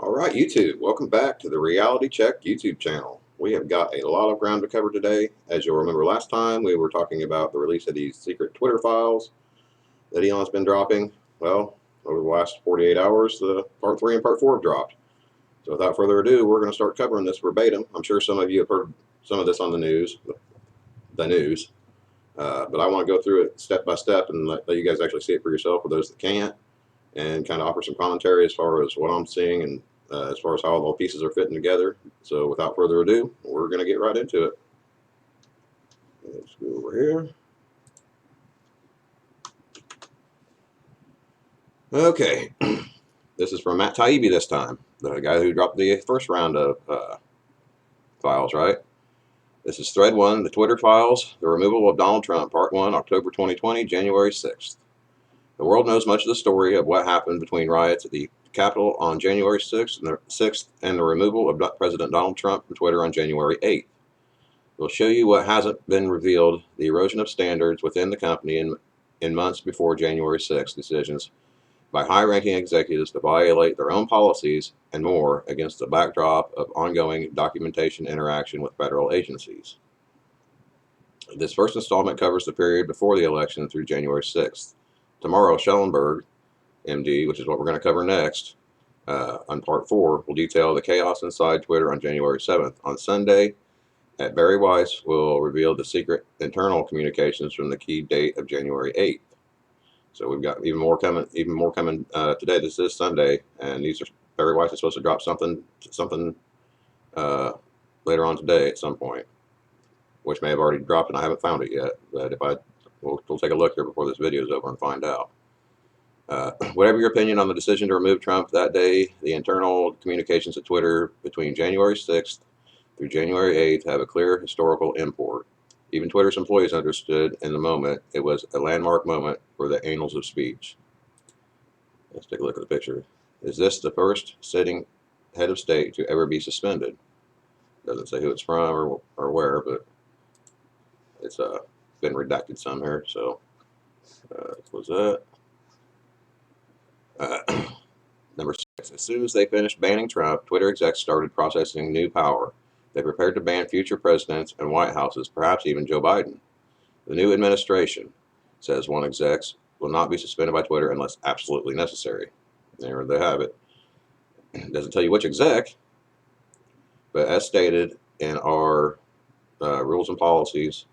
All right, YouTube, welcome back to the Reality Check YouTube channel. We have got a lot of ground to cover today. As you'll remember last time, we were talking about the release of these secret Twitter files that Elon's been dropping. Well, over the last 48 hours, part 3 and part 4 have dropped. So without further ado, we're going to start covering this verbatim. I'm sure some of you have heard some of this on the news, but I want to go through it step by step and let you guys actually see it for yourself for those that can't, and kind of offer some commentary as far as what I'm seeing and as far as how all the pieces are fitting together. So without further ado, we're going to get right into it. Let's go over here. Okay, this is from Matt Taibbi this time, the guy who dropped the first round of files, right? This is Thread 1, the Twitter files, the removal of Donald Trump, Part 1, October 2020, January 6th. The world knows much of the story of what happened between riots at the Capitol on January 6th and the removal of President Donald Trump from Twitter on January 8th. We'll show you what hasn't been revealed, the erosion of standards within the company in months before January 6th decisions by high-ranking executives to violate their own policies and more against the backdrop of ongoing documentation interaction with federal agencies. This first installment covers the period before the election through January 6th. Tomorrow, Schellenberg, MD, which is what we're going to cover next, on Part 4, will detail the chaos inside Twitter on January 7th. On Sunday, at Barry Weiss will reveal the secret internal communications from the key date of January 8th. So we've got even more coming today. This is Sunday, and Barry Weiss is supposed to drop something later on today at some point, which may have already dropped and I haven't found it yet. But we'll take a look here before this video is over and find out. Whatever your opinion on the decision to remove Trump that day, the internal communications at Twitter between January 6th through January 8th have a clear historical import. Even Twitter's employees understood in the moment it was a landmark moment for the annals of speech. Let's take a look at the picture. Is this the first sitting head of state to ever be suspended? Doesn't say who it's from or where, but it's been redacted some here. So what was that? Number 6. As soon as they finished banning Trump, Twitter execs started processing new power. They prepared to ban future presidents and White Houses, perhaps even Joe Biden. The new administration, says one exec, will not be suspended by Twitter unless absolutely necessary. There they have it. It doesn't tell you which exec, but as stated in our rules and policies,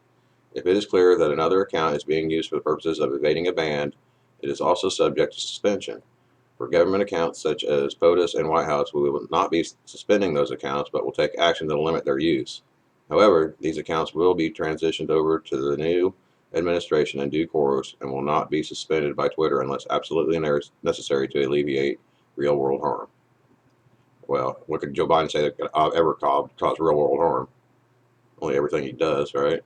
if it is clear that another account is being used for the purposes of evading a ban, it is also subject to suspension. For government accounts such as POTUS and White House, we will not be suspending those accounts, but will take action to limit their use. However, these accounts will be transitioned over to the new administration in due course and will not be suspended by Twitter unless absolutely necessary to alleviate real-world harm. Well, what could Joe Biden say that could ever cause real-world harm? Only everything he does, right?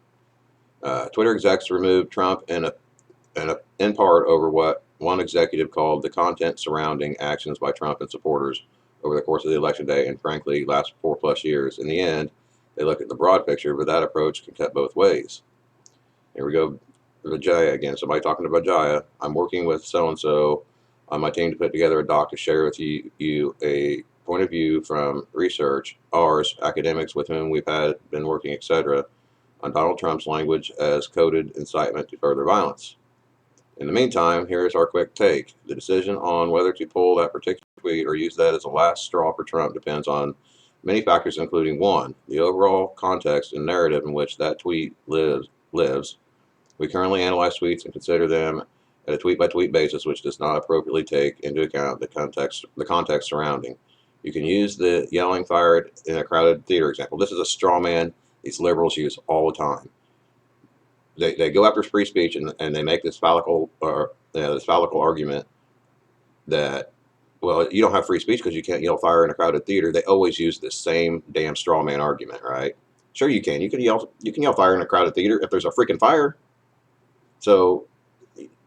Twitter execs removed Trump in part over what one executive called the content surrounding actions by Trump and supporters over the course of the election day and frankly last 4+ years. In the end, they look at the broad picture, but that approach can cut both ways. Here we go, Vijaya again. Somebody talking to Vijaya. I'm working with so-and-so on my team to put together a doc to share with you a point of view from research, ours, academics with whom we've been working, etc., on Donald Trump's language as coded incitement to further violence. In the meantime, here's our quick take. The decision on whether to pull that particular tweet or use that as a last straw for Trump depends on many factors, including 1, the overall context and narrative in which that tweet lives. We currently analyze tweets and consider them at a tweet-by-tweet basis, which does not appropriately take into account the context surrounding. You can use the yelling fired in a crowded theater example. This is a straw man these liberals use all the time. They go after free speech and they make this phallical argument that, well, you don't have free speech because you can't yell fire in a crowded theater. They always use the same damn straw man argument, right? Sure, you can. You can yell fire in a crowded theater if there's a freaking fire. So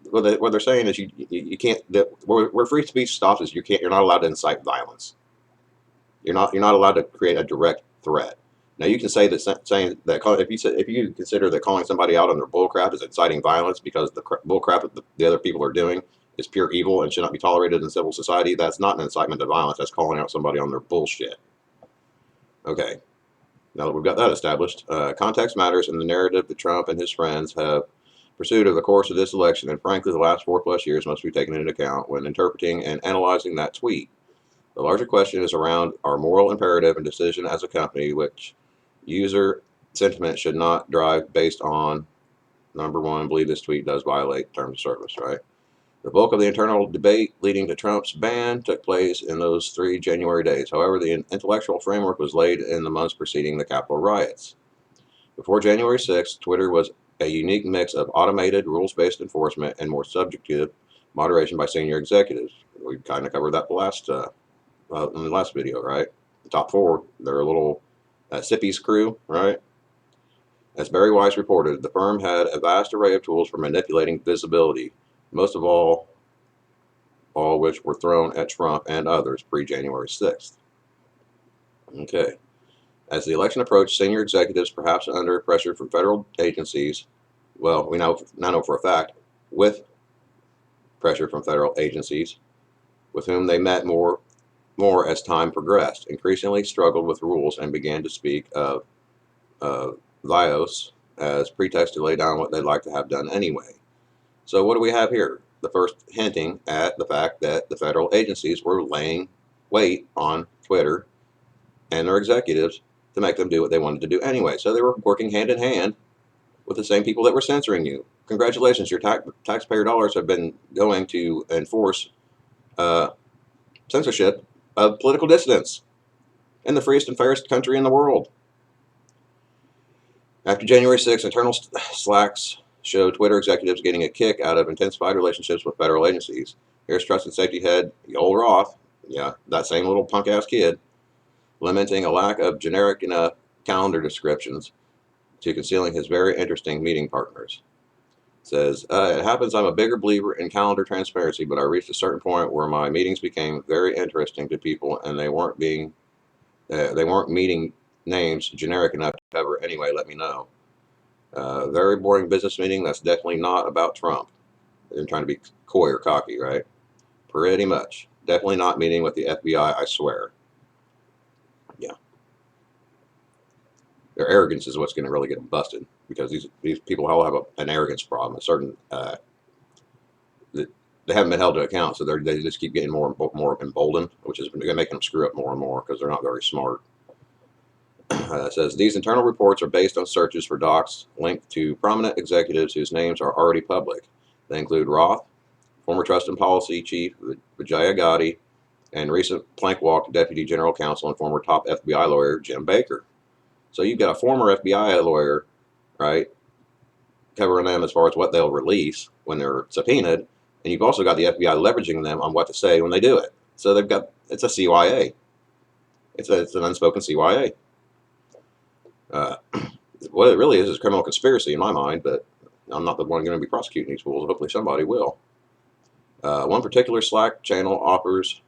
what they're saying is you can't. Where free speech stops is you're not allowed to incite violence. You're not allowed to create a direct threat. Now you can say that if you consider that calling somebody out on their bullcrap is inciting violence because the bullcrap that the other people are doing is pure evil and should not be tolerated in civil society, that's not an incitement to violence. That's calling out somebody on their bullshit. Okay, now that we've got that established, context matters in the narrative that Trump and his friends have pursued over the course of this election, and frankly, the last 4+ years must be taken into account when interpreting and analyzing that tweet. The larger question is around our moral imperative and decision as a company, which user sentiment should not drive based on, number one, believe this tweet does violate terms of service, right? The bulk of the internal debate leading to Trump's ban took place in those 3 January days. However, the intellectual framework was laid in the months preceding the Capitol riots. Before January 6th, Twitter was a unique mix of automated, rules-based enforcement and more subjective moderation by senior executives. We kind of covered that in the last video, right? The top 4, they're a little Sippy's crew, right? As Barry Weiss reported, the firm had a vast array of tools for manipulating visibility, most of all which were thrown at Trump and others pre-January 6th. Okay. As the election approached, senior executives, perhaps under pressure from federal agencies, well, we now know for a fact, with pressure from federal agencies, with whom they met more as time progressed, increasingly struggled with rules and began to speak of Vios as pretext to lay down what they'd like to have done anyway. So what do we have here? The first hinting at the fact that the federal agencies were laying weight on Twitter and their executives to make them do what they wanted to do anyway. So they were working hand in hand with the same people that were censoring you. Congratulations, your taxpayer dollars have been going to enforce censorship of political dissidents in the freest and fairest country in the world. After January 6th, internal slacks showed Twitter executives getting a kick out of intensified relationships with federal agencies. Here's trusted safety head Yoel Roth, yeah, that same little punk-ass kid, lamenting a lack of generic enough calendar descriptions to concealing his very interesting meeting partners. Says, it happens I'm a bigger believer in calendar transparency, but I reached a certain point where my meetings became very interesting to people and they weren't meeting names generic enough to cover anyway, let me know. Very boring business meeting. That's definitely not about Trump. They're trying to be coy or cocky, right? Pretty much. Definitely not meeting with the FBI, I swear. Yeah. Their arrogance is what's going to really get them busted, because these people all have an arrogance problem. A certain they haven't been held to account, so they just keep getting more emboldened, which is going to make them screw up more and more because they're not very smart. It says these internal reports are based on searches for docs linked to prominent executives whose names are already public. They include Roth, former Trust and Policy Chief Vijaya Gotti, and recent plank walk Deputy General Counsel and former top FBI lawyer Jim Baker. So you've got a former FBI lawyer, right, covering them as far as what they'll release when they're subpoenaed, and you've also got the FBI leveraging them on what to say when they do it. So it's a CYA. It's an unspoken CYA. What it really is criminal conspiracy in my mind, but I'm not the one going to be prosecuting these fools. Hopefully somebody will. One particular Slack channel offers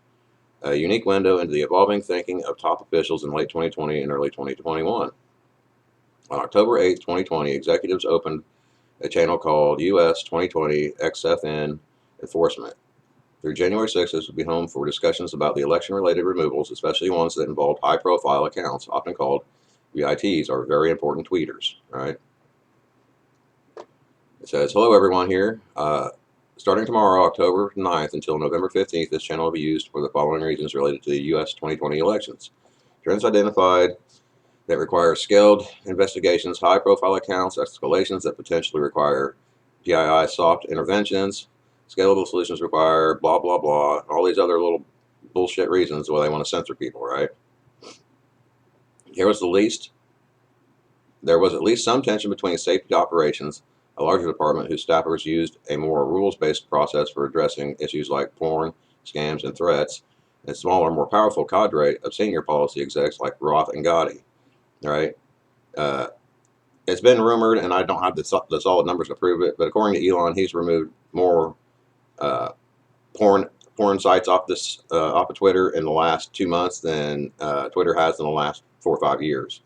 a unique window into the evolving thinking of top officials in late 2020 and early 2021. On October 8th, 2020, executives opened a channel called US 2020 XFN Enforcement. Through January 6th, this will be home for discussions about the election-related removals, especially ones that involved high-profile accounts, often called VITs, or very important tweeters, right? It says, hello everyone here. Starting tomorrow, October 9th until November 15th, this channel will be used for the following reasons related to the U.S. 2020 elections. Trends identified that require scaled investigations, high-profile accounts, escalations that potentially require PII soft interventions, scalable solutions require blah, blah, blah, all these other little bullshit reasons why they want to censor people, right? There was at least some tension between safety operations, a larger department whose staffers used a more rules-based process for addressing issues like porn, scams, and threats, and smaller, more powerful cadre of senior policy execs like Roth and Gotti, right? It's been rumored, and I don't have the solid numbers to prove it, but according to Elon, he's removed more porn sites off of Twitter in the last 2 months than Twitter has in the last 4 or 5 years,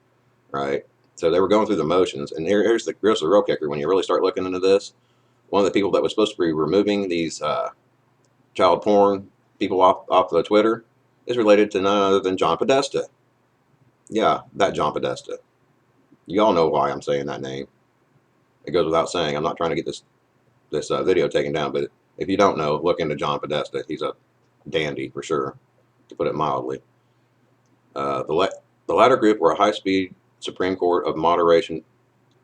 right? So they were going through the motions, and here's the real kicker. When you really start looking into this, one of the people that was supposed to be removing these child porn people off the Twitter is related to none other than John Podesta. Yeah, that John Podesta. You all know why I'm saying that name. It goes without saying. I'm not trying to get this video taken down, but if you don't know, look into John Podesta. He's a dandy for sure, to put it mildly. The latter group were a high-speed Supreme Court of moderation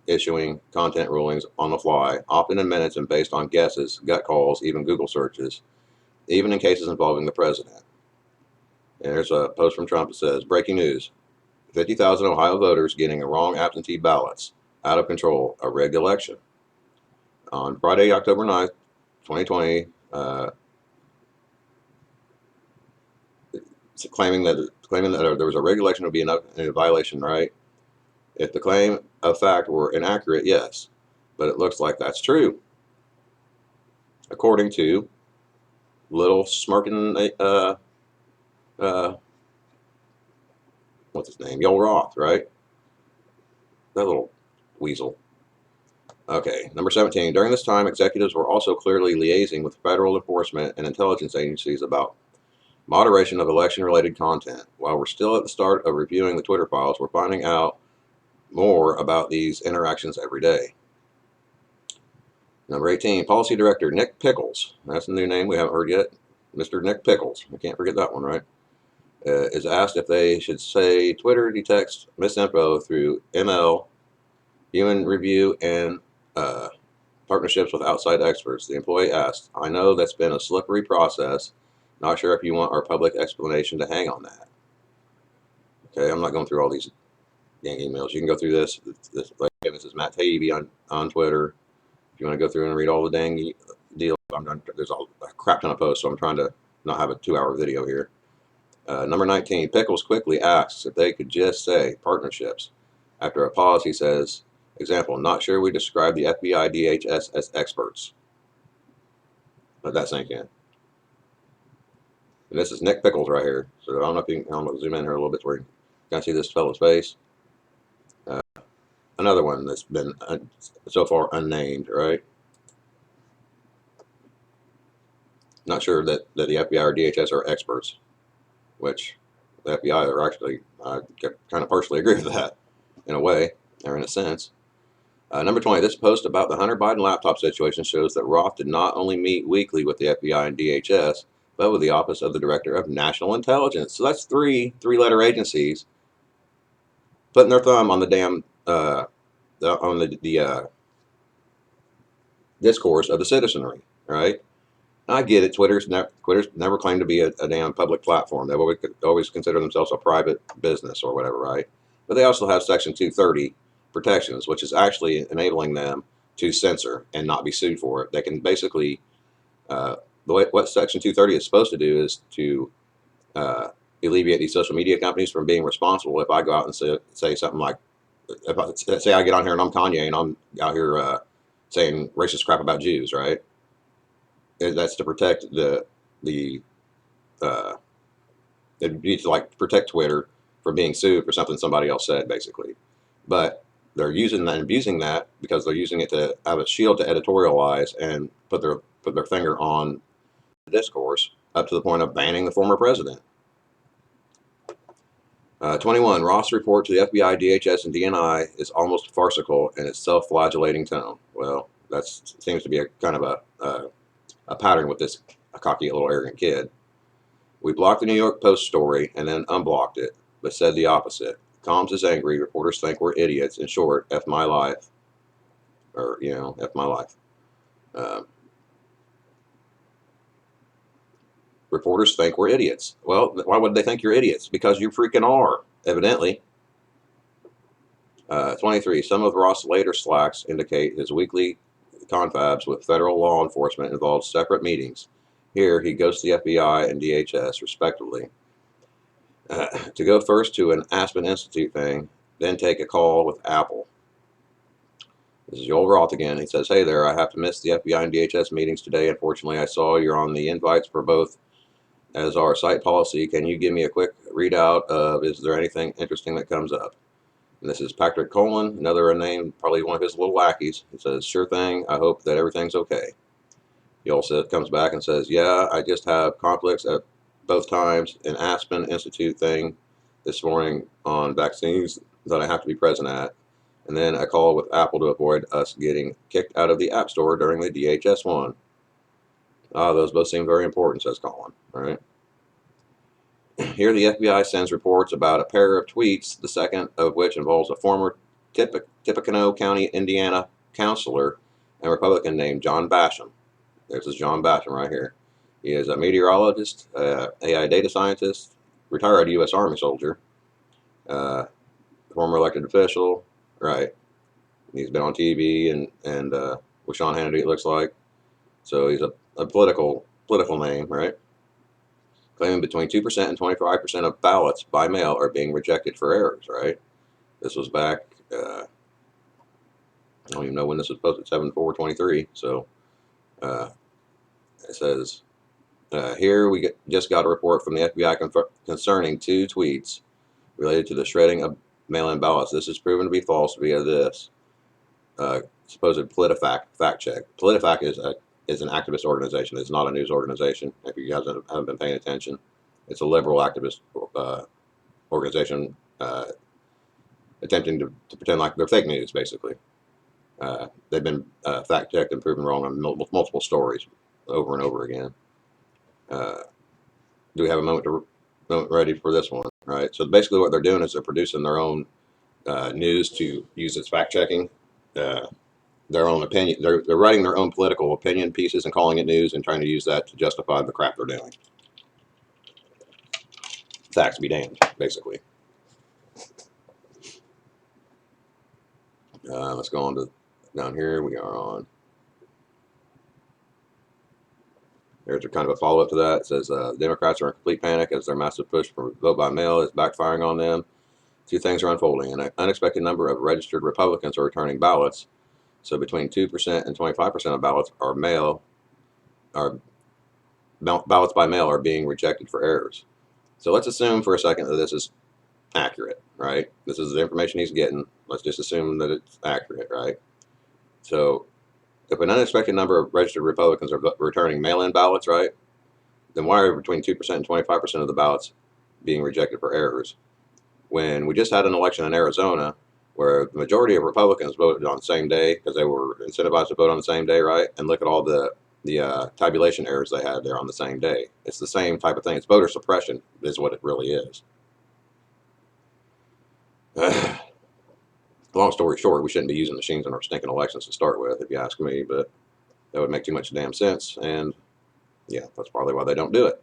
issuing content rulings on the fly, often in minutes and based on guesses, gut calls, even Google searches, even in cases involving the president. And there's a post from Trump that says, breaking news, 50,000 Ohio voters getting wrong absentee ballots. Out of control, a rigged election. On Friday, October 9th, 2020, claiming that there was a rigged election would be a violation, right? If the claim of fact were inaccurate, yes, but it looks like that's true. According to little smirking, what's his name? Yoel Roth, right? That little weasel. Okay, number 17. During this time, executives were also clearly liaising with federal enforcement and intelligence agencies about moderation of election-related content. While we're still at the start of reviewing the Twitter files, we're finding out more about these interactions every day. Number 18, Policy Director Nick Pickles. That's a new name we haven't heard yet. Mr. Nick Pickles. I can't forget that one, right? Is asked if they should say Twitter detects misinfo through ML, human review, and partnerships with outside experts. The employee asked, I know that's been a slippery process. Not sure if you want our public explanation to hang on that. Okay, I'm not going through all these dang emails. You can go through this. This is Matt Taibbi on Twitter. If you want to go through and read all the dang deals, there's a crap ton of posts, so I'm trying to not have a 2-hour video here. Number 19, Pickles quickly asks if they could just say partnerships. After a pause, he says, example, not sure we describe the FBI DHS as experts. Let that sink in. And this is Nick Pickles right here. So I don't know if you can, I'm going to zoom in here a little bit where you can see this fellow's face. Another one that's been so far unnamed, right? Not sure that the FBI or DHS are experts, which the FBI are actually, I kind of partially agree with that in a way, or in a sense. Number 20, this post about the Hunter Biden laptop situation shows that Roth did not only meet weekly with the FBI and DHS, but with the Office of the Director of National Intelligence. So that's three-letter agencies putting their thumb on the damn on the discourse of the citizenry, right? I get it. Twitter's never claimed to be a damn public platform. They've always consider themselves a private business or whatever, right? But they also have Section 230 protections, which is actually enabling them to censor and not be sued for it. They can basically, what Section 230 is supposed to do is to alleviate these social media companies from being responsible. If I go out and say something like, say I get on here and I'm Kanye and I'm out here saying racist crap about Jews, right? That's to protect it needs to like protect Twitter from being sued for something somebody else said, basically. But they're using that and abusing that because they're using it to have a shield to editorialize and put their finger on the discourse up to the point of banning the former president. 21, Roth's report to the FBI, DHS, and DNI is almost farcical in its self-flagellating tone. Well, that seems to be a kind of a pattern with this cocky little arrogant kid. We blocked the New York Post story and then unblocked it, but said the opposite. Combs is angry. Reporters think we're idiots. In short, F my life. Or, F my life. Reporters think we're idiots. Well, why would they think you're idiots? Because you freaking are, evidently. 23. Some of Roth's later slacks indicate his weekly confabs with federal law enforcement involved separate meetings. Here, he goes to the FBI and DHS, respectively, to go first to an Aspen Institute thing, then take a call with Apple. This is Yoel Roth again. He says, hey there, I have to miss the FBI and DHS meetings today. Unfortunately, I saw you're on the invites for both as our site policy. Can you give me a quick readout of, is there anything interesting that comes up? And this is Patrick Colin, another name, probably one of his little lackeys. He says, sure thing, I hope that everything's okay. He also comes back and says, yeah, I just have conflicts at both times, an Aspen Institute thing this morning on vaccines that I have to be present at, and then a call with Apple to avoid us getting kicked out of the App Store during the DHS one. Ah, those both seem very important, says Colin. All right. Here, the FBI sends reports about a pair of tweets, the second of which involves a former Tippecanoe County, Indiana counselor and Republican named John Basham. This is John Basham right here. He is a meteorologist, AI data scientist, retired U.S. Army soldier, former elected official. Right. He's been on TV and with Sean Hannity, it looks like. So he's a political name, right? Claiming between 2% and 25% of ballots by mail are being rejected for errors, right? This was back, I don't even know when this was posted, 7/4/23. So it says, here we just got a report from the FBI concerning 2 tweets related to the shredding of mail-in ballots. This is proven to be false via this supposed PolitiFact fact check. PolitiFact is an activist organization. It's not a news organization. If you guys haven't been paying attention, it's a liberal activist organization attempting to pretend like they're fake news, basically. They've been fact checked and proven wrong on multiple stories over and over again. Do we have a moment ready for this one? Right. So basically, what they're doing is they're producing their own news to use as fact checking. Their own opinion. They're writing their own political opinion pieces and calling it news and trying to use that to justify the crap they're doing. Facts be damned, basically. Let's go on to down here. We are on. There's a kind of a follow-up to that. It says Democrats are in complete panic as their massive push for vote by mail is backfiring on them. 2 things are unfolding. An unexpected number of registered Republicans are returning ballots. So between 2% and 25% of ballots are ballots by mail are being rejected for errors. So let's assume for a second that this is accurate, right? This is the information he's getting. Let's just assume that it's accurate, right? So if an unexpected number of registered Republicans are returning mail-in ballots, right, then why are between 2% and 25% of the ballots being rejected for errors? When we just had an election in Arizona where the majority of Republicans voted on the same day because they were incentivized to vote on the same day, right? And look at all the tabulation errors they had there on the same day. It's the same type of thing. It's voter suppression is what it really is. Long story short, we shouldn't be using machines in our stinking elections to start with, if you ask me, but that would make too much damn sense, and yeah, that's probably why they don't do it.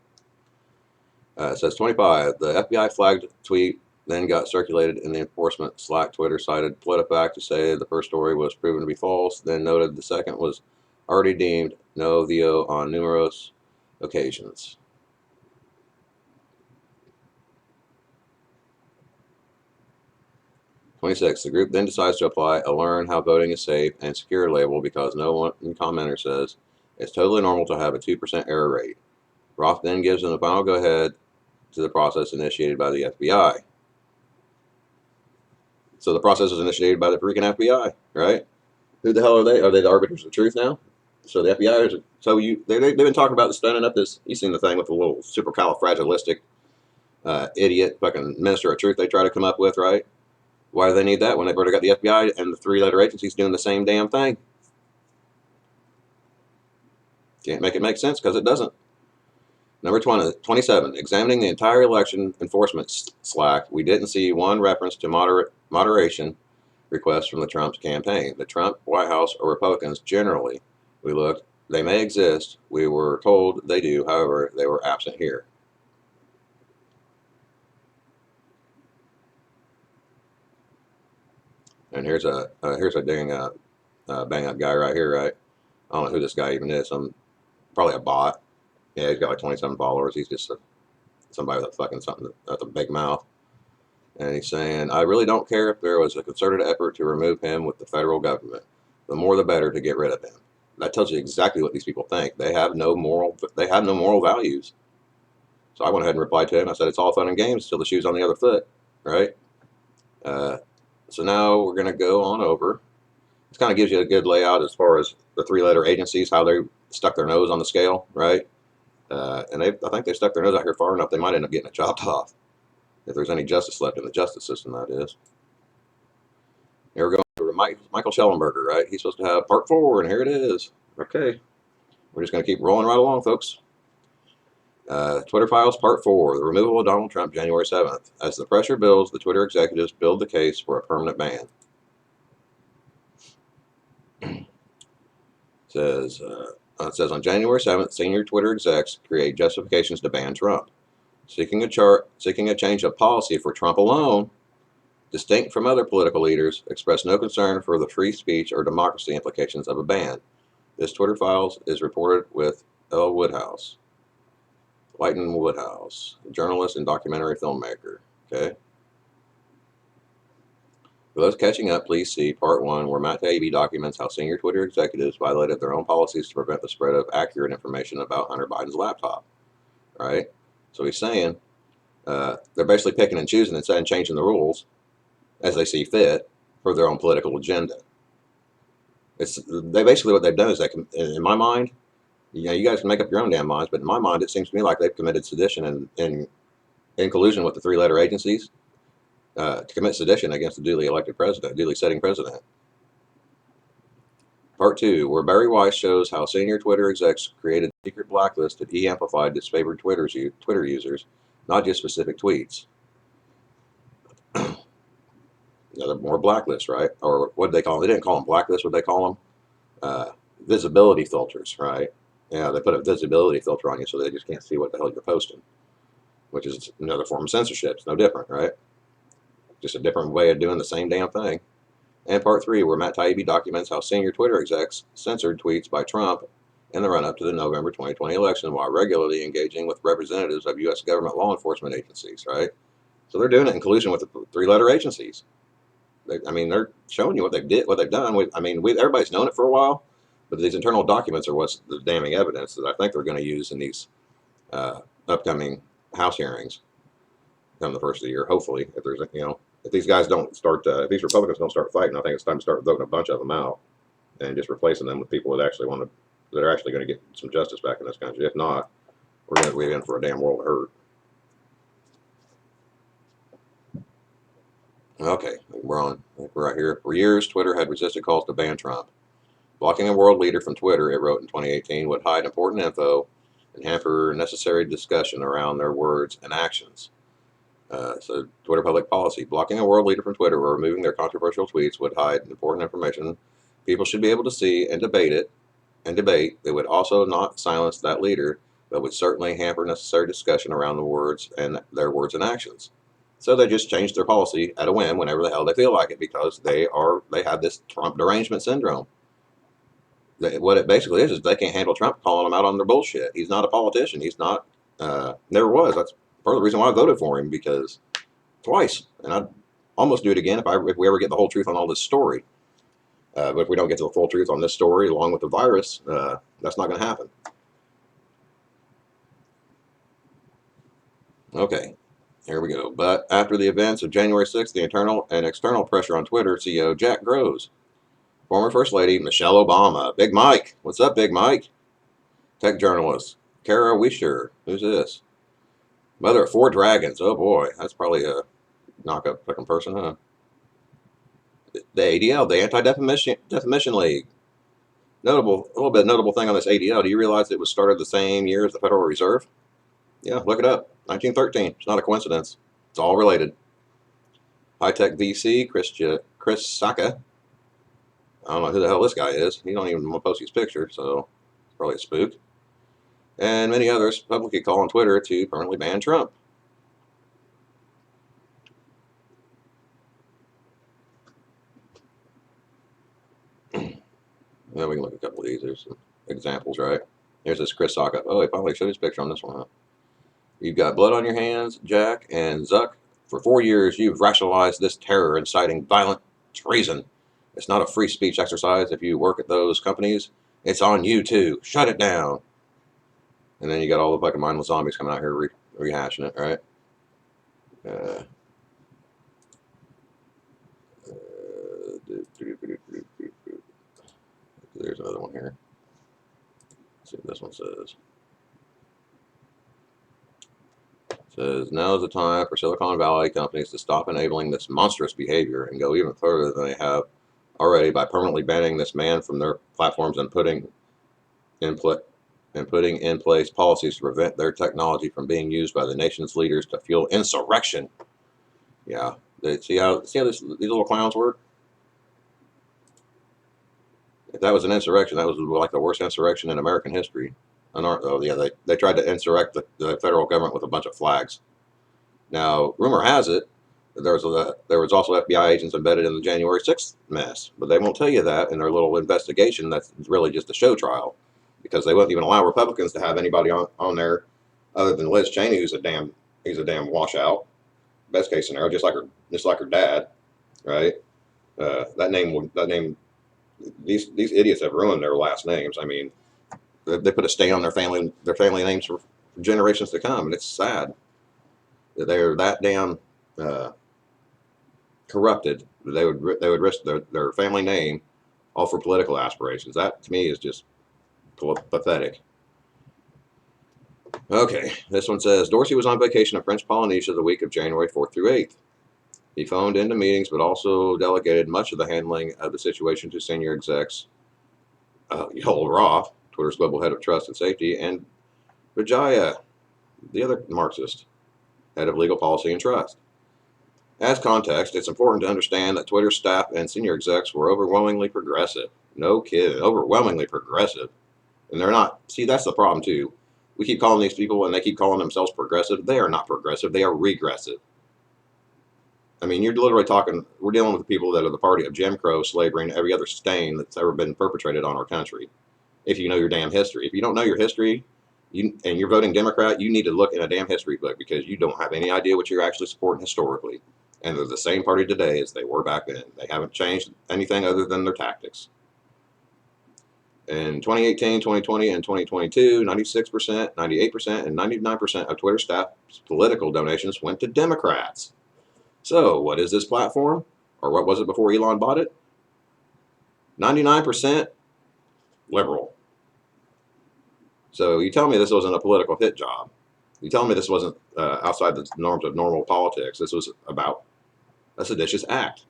It says 25. The FBI flagged tweet then got circulated in the enforcement Slack. Twitter cited PolitiFact to say the first story was proven to be false, then noted the second was already deemed no VO on numerous occasions. '26. The group then decides to apply a learn how voting is safe and secure label because no one commenter says it's totally normal to have a 2% error rate. Roth then gives them the final go-ahead to the process initiated by the FBI. So the process was initiated by the freaking FBI, right? Who the hell are they? Are they the arbiters of truth now? So the FBI is. So they've been talking about standing up this. You seen the thing with the little supercalifragilistic idiot fucking minister of truth they try to come up with, right? Why do they need that when they've already got the FBI and the 3-letter agencies doing the same damn thing? Can't make it make sense because it doesn't. Number 27. Examining the entire election enforcement Slack, we didn't see one reference to moderation requests from the Trump campaign. The Trump, White House, or Republicans generally, we looked, they may exist. We were told they do. However, they were absent here. And here's a dang bang up guy right here, right? I don't know who this guy even is. Probably a bot. Yeah, he's got like 27 followers. He's just somebody with fucking something with a big mouth. And he's saying, I really don't care if there was a concerted effort to remove him with the federal government. The more the better to get rid of him. That tells you exactly what these people think. They have no moral values. So I went ahead and replied to him. I said, it's all fun and games till the shoe's on the other foot, right? So now we're going to go on over. This kind of gives you a good layout as far as the 3-letter agencies, how they stuck their nose on the scale, right? And I think they stuck their nose out here far enough, they might end up getting it chopped off. If there's any justice left in the justice system, that is. Here we go to Michael Schellenberger, right? He's supposed to have part 4, and here it is. Okay. We're just going to keep rolling right along, folks. Twitter Files Part 4, the removal of Donald Trump January 7th. As the pressure builds, the Twitter executives build the case for a permanent ban. It says on January 7th, senior Twitter execs create justifications to ban Trump. Seeking a change of policy for Trump alone, distinct from other political leaders, express no concern for the free speech or democracy implications of a ban. This Twitter Files is reported with L. Woodhouse. Leighton Woodhouse, journalist and documentary filmmaker. Okay. For those catching up, please see Part 1, where Matt Taibbi documents how senior Twitter executives violated their own policies to prevent the spread of accurate information about Hunter Biden's laptop. Right? So he's saying they're basically picking and choosing and changing the rules as they see fit for their own political agenda. They basically what they've done is in my mind, you guys can make up your own damn minds, but in my mind, it seems to me like they've committed sedition in collusion with the three-letter agencies to commit sedition against the duly elected president, duly sitting president. Part 2, where Barry Weiss shows how senior Twitter execs created a secret blacklist that he amplified disfavored Twitter users, not just specific tweets. Another more blacklist, right? Or what they call them? They didn't call them blacklists. What they call them? Visibility filters, right? Yeah, they put a visibility filter on you so they just can't see what the hell you're posting, which is another form of censorship. It's no different, right? Just a different way of doing the same damn thing. And Part 3, where Matt Taibbi documents how senior Twitter execs censored tweets by Trump in the run-up to the November 2020 election while regularly engaging with representatives of U.S. government law enforcement agencies, right? So they're doing it in collusion with the three-letter agencies. They're showing you what they've done. Everybody's known it for a while, but these internal documents are what's the damning evidence that I think they're going to use in these upcoming House hearings come the first of the year. Hopefully, if these guys don't start, if these Republicans don't start fighting, I think it's time to start voting a bunch of them out and just replacing them with people that are actually going to get some justice back in this country. If not, we're going to be in for a damn world of hurt. Okay, we're right here. For years, Twitter had resisted calls to ban Trump. Blocking a world leader from Twitter, it wrote in 2018, would hide important info and hamper necessary discussion around their words and actions. So Twitter public policy. Blocking a world leader from Twitter or removing their controversial tweets would hide important information people should be able to see and debate. They would also not silence that leader, but would certainly hamper necessary discussion around their words and actions. So they just changed their policy at a whim whenever the hell they feel like it because they have this Trump derangement syndrome. What it basically is they can't handle Trump calling them out on their bullshit. He's not a politician. He's not, never was. That's part of the reason why I voted for him, because twice, and I'd almost do it again if we ever get the whole truth on all this story. But if we don't get to the full truth on this story, along with the virus, that's not going to happen. Okay, here we go. But after the events of January 6th, the internal and external pressure on Twitter, CEO Jack grows. Former First Lady Michelle Obama. Big Mike. What's up, Big Mike? Tech journalist Kara Wisher. Who's this? Mother of 4 dragons. Oh boy, that's probably a knock-up fucking person, huh? The ADL, the Anti-Defamation League. A little bit notable thing on this ADL. Do you realize it was started the same year as the Federal Reserve? Yeah, look it up. 1913. It's not a coincidence. It's all related. High-tech VC Chris Sacca. I don't know who the hell this guy is. He don't even post his picture, so it's probably a spook. And many others publicly call on Twitter to permanently ban Trump. Yeah, we can look at a couple of these. There's some examples, right? Here's this Chris Sacca. Oh, he finally showed his picture on this one, huh? You've got blood on your hands, Jack and Zuck. For 4 years, you've rationalized this terror, inciting violent treason. It's not a free speech exercise if you work at those companies. It's on you, too. Shut it down. And then you got all the fucking mindless zombies coming out here rehashing it, right? There's another one here. this one says. Says, now is the time for Silicon Valley companies to stop enabling this monstrous behavior and go even further than they have already by permanently banning this man from their platforms and putting in place policies to prevent their technology from being used by the nation's leaders to fuel insurrection. Yeah, see how these little clowns work? If that was an insurrection, that was like the worst insurrection in American history. Oh yeah, they tried to insurrect the federal government with a bunch of flags. Now, rumor has it that there was also FBI agents embedded in the January 6th mess, but they won't tell you that in their little investigation. That's really just a show trial, because they wouldn't even allow Republicans to have anybody on there other than Liz Cheney, who's a damn washout. Best case scenario, just like her dad, right? That name. These idiots have ruined their last names. I mean, they put a stain on their family names for generations to come, and it's sad that they're that damn corrupted that they would risk their family name all for political aspirations. That to me is just pathetic. Okay, this one says Dorsey was on vacation in French Polynesia the week of January 4th through 8th. He phoned into meetings, but also delegated much of the handling of the situation to senior execs, Yoel Roth, Twitter's global head of trust and safety, and Vijaya, the other Marxist, head of legal policy and trust. As context, it's important to understand that Twitter staff and senior execs were overwhelmingly progressive. No kidding, overwhelmingly progressive. And they're not, see, that's the problem too. We keep calling these people and they keep calling themselves progressive. They are not progressive, they are regressive. I mean, you're literally talking, we're dealing with people that are the party of Jim Crow, slavery, and every other stain that's ever been perpetrated on our country. If you know your damn history. If you don't know your history and you're voting Democrat, you need to look in a damn history book, because you don't have any idea what you're actually supporting historically. And they're the same party today as they were back then. They haven't changed anything other than their tactics. In 2018, 2020, and 2022, 96%, 98%, and 99% of Twitter staff's political donations went to Democrats. So, what is this platform? Or what was it before Elon bought it? 99% liberal. So, you tell me this wasn't a political hit job. You tell me this wasn't outside the norms of normal politics. This was about a seditious act.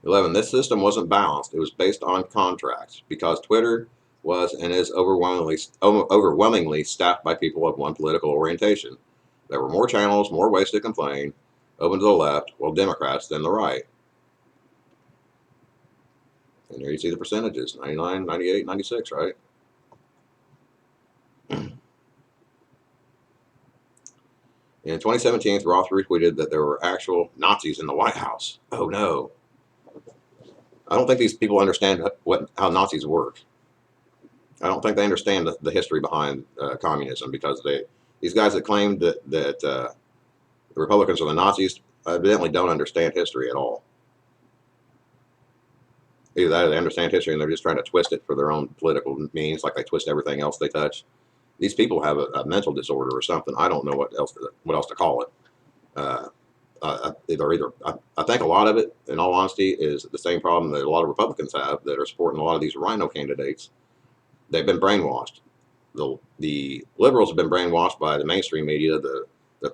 11. This system wasn't balanced. It was based on contracts, because Twitter was and is overwhelmingly staffed by people of one political orientation. There were more channels, more ways to complain, open to the left, well, Democrats, than the right. And here you see the percentages, 99, 98, 96, right? In 2017, Roth retweeted that there were actual Nazis in the White House. Oh no. I don't think these people understand how Nazis work. I don't think they understand the history behind communism, because these guys that claim that the Republicans are the Nazis evidently don't understand history at all. Either that or they understand history and they're just trying to twist it for their own political means, like they twist everything else they touch. These people have a mental disorder or something. I don't know what else to call it. I think a lot of it, in all honesty, is the same problem that a lot of Republicans have that are supporting a lot of these rhino candidates. They've been brainwashed. The liberals have been brainwashed by the mainstream media, the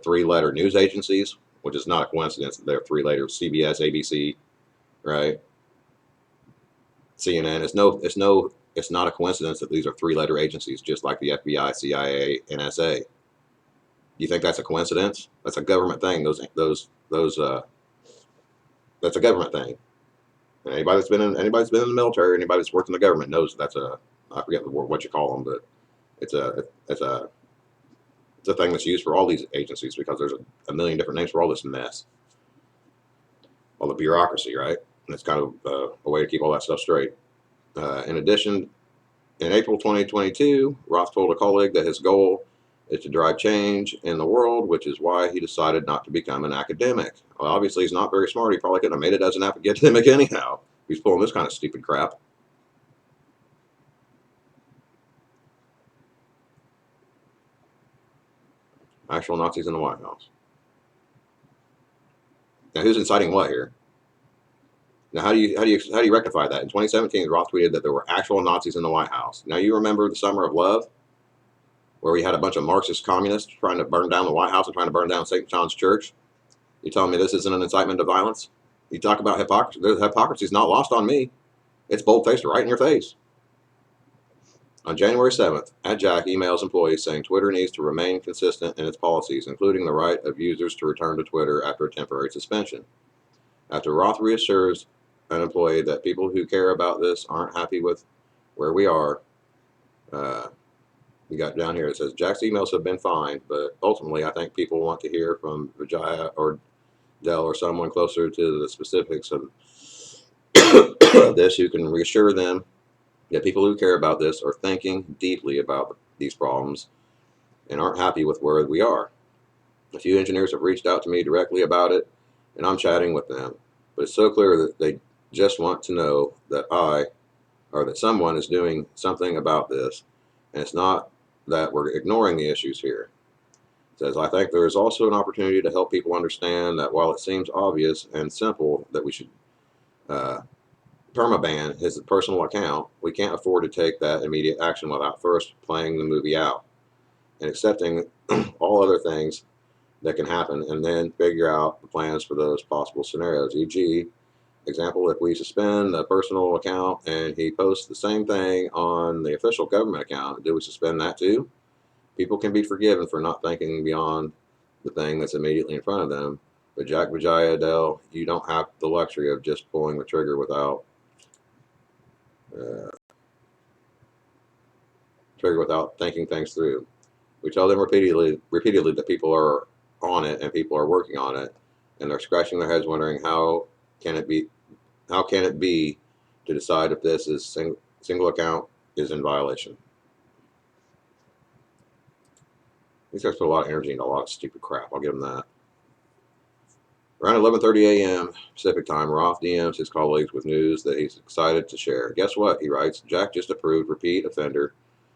three-letter news agencies, which is not a coincidence that they're three letters: CBS, ABC, right? CNN. It's not a coincidence that these are three-letter agencies, just like the FBI, CIA, NSA. Do you think that's a coincidence? That's a government thing. That's a government thing. And anybody that's been in the military, anybody that's worked in the government knows that's I forget what you call them, but it's a thing that's used for all these agencies, because there's a million different names for all this mess, all the bureaucracy, right? And it's kind of a way to keep all that stuff straight. In addition, in April 2022, Roth told a colleague that his goal is to drive change in the world, which is why he decided not to become an academic. Well, obviously, he's not very smart. He probably couldn't have made it as an academic anyhow. He's pulling this kind of stupid crap. Actual Nazis in the White House. Now, who's inciting what here? Now, how do you rectify that? In 2017, Roth tweeted that there were actual Nazis in the White House. Now, you remember the Summer of Love, where we had a bunch of Marxist communists trying to burn down the White House and trying to burn down St. John's Church? You telling me this isn't an incitement to violence? You talk about hypocrisy. The hypocrisy is not lost on me. It's bold-faced right in your face. On January 7th, @Jack emails employees saying Twitter needs to remain consistent in its policies, including the right of users to return to Twitter after a temporary suspension. After Roth reassures an employee that people who care about this aren't happy with where we are, we got down here, it says, Jack's emails have been fine, but ultimately I think people want to hear from Vijaya or Dell or someone closer to the specifics of this who can reassure them that people who care about this are thinking deeply about these problems and aren't happy with where we are. A few engineers have reached out to me directly about it, and I'm chatting with them, but it's so clear that they just want to know that that someone is doing something about this, and it's not that we're ignoring the issues here. It says, I think there is also an opportunity to help people understand that while it seems obvious and simple that we should permaban his personal account, we can't afford to take that immediate action without first playing the movie out and accepting all other things that can happen, and then figure out the plans for those possible scenarios. E.g., example, if we suspend the personal account and he posts the same thing on the official government account, do we suspend that too? People can be forgiven for not thinking beyond the thing that's immediately in front of them, but Jack Vijaya Dell, you don't have the luxury of just pulling the trigger without thinking things through. We tell them repeatedly that people are on it and people are working on it, and they're scratching their heads wondering how can it be to decide if this is single account is in violation. These guys put a lot of energy into a lot of stupid crap. I'll give them that. Around 11:30 a.m. Pacific time, Roth DMs his colleagues with news that he's excited to share. Guess what? He writes, Jack just approved repeat offender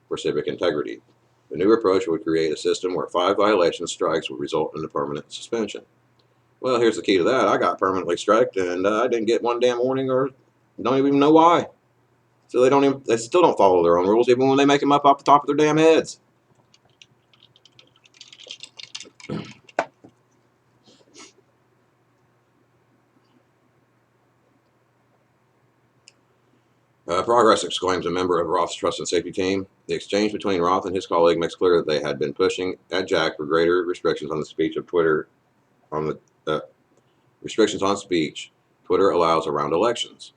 for civic integrity. The new approach would create a system where 5 violation strikes would result in a permanent suspension. Well, here's the key to that. I got permanently striked, and I didn't get one damn warning, or don't even know why. So they still don't follow their own rules, even when they make them up off the top of their damn heads. Progress, exclaims a member of Roth's trust and safety team. The exchange between Roth and his colleague makes clear that they had been pushing @Jack for greater restrictions on the speech of Twitter, on the restrictions on speech Twitter allows around elections.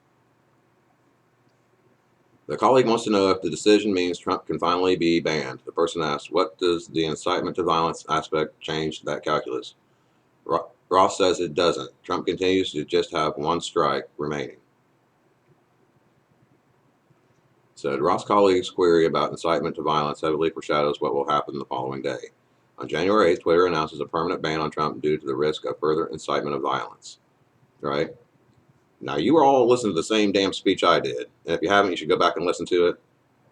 The colleague wants to know if the decision means Trump can finally be banned. The person asks, what does the incitement to violence aspect change that calculus? Roth says it doesn't. Trump continues to just have one strike remaining. Said Roth's colleague's query about incitement to violence heavily foreshadows what will happen the following day. On January 8th, Twitter announces a permanent ban on Trump due to the risk of further incitement of violence. Right? Now, you were all listening to the same damn speech I did. And if you haven't, you should go back and listen to it.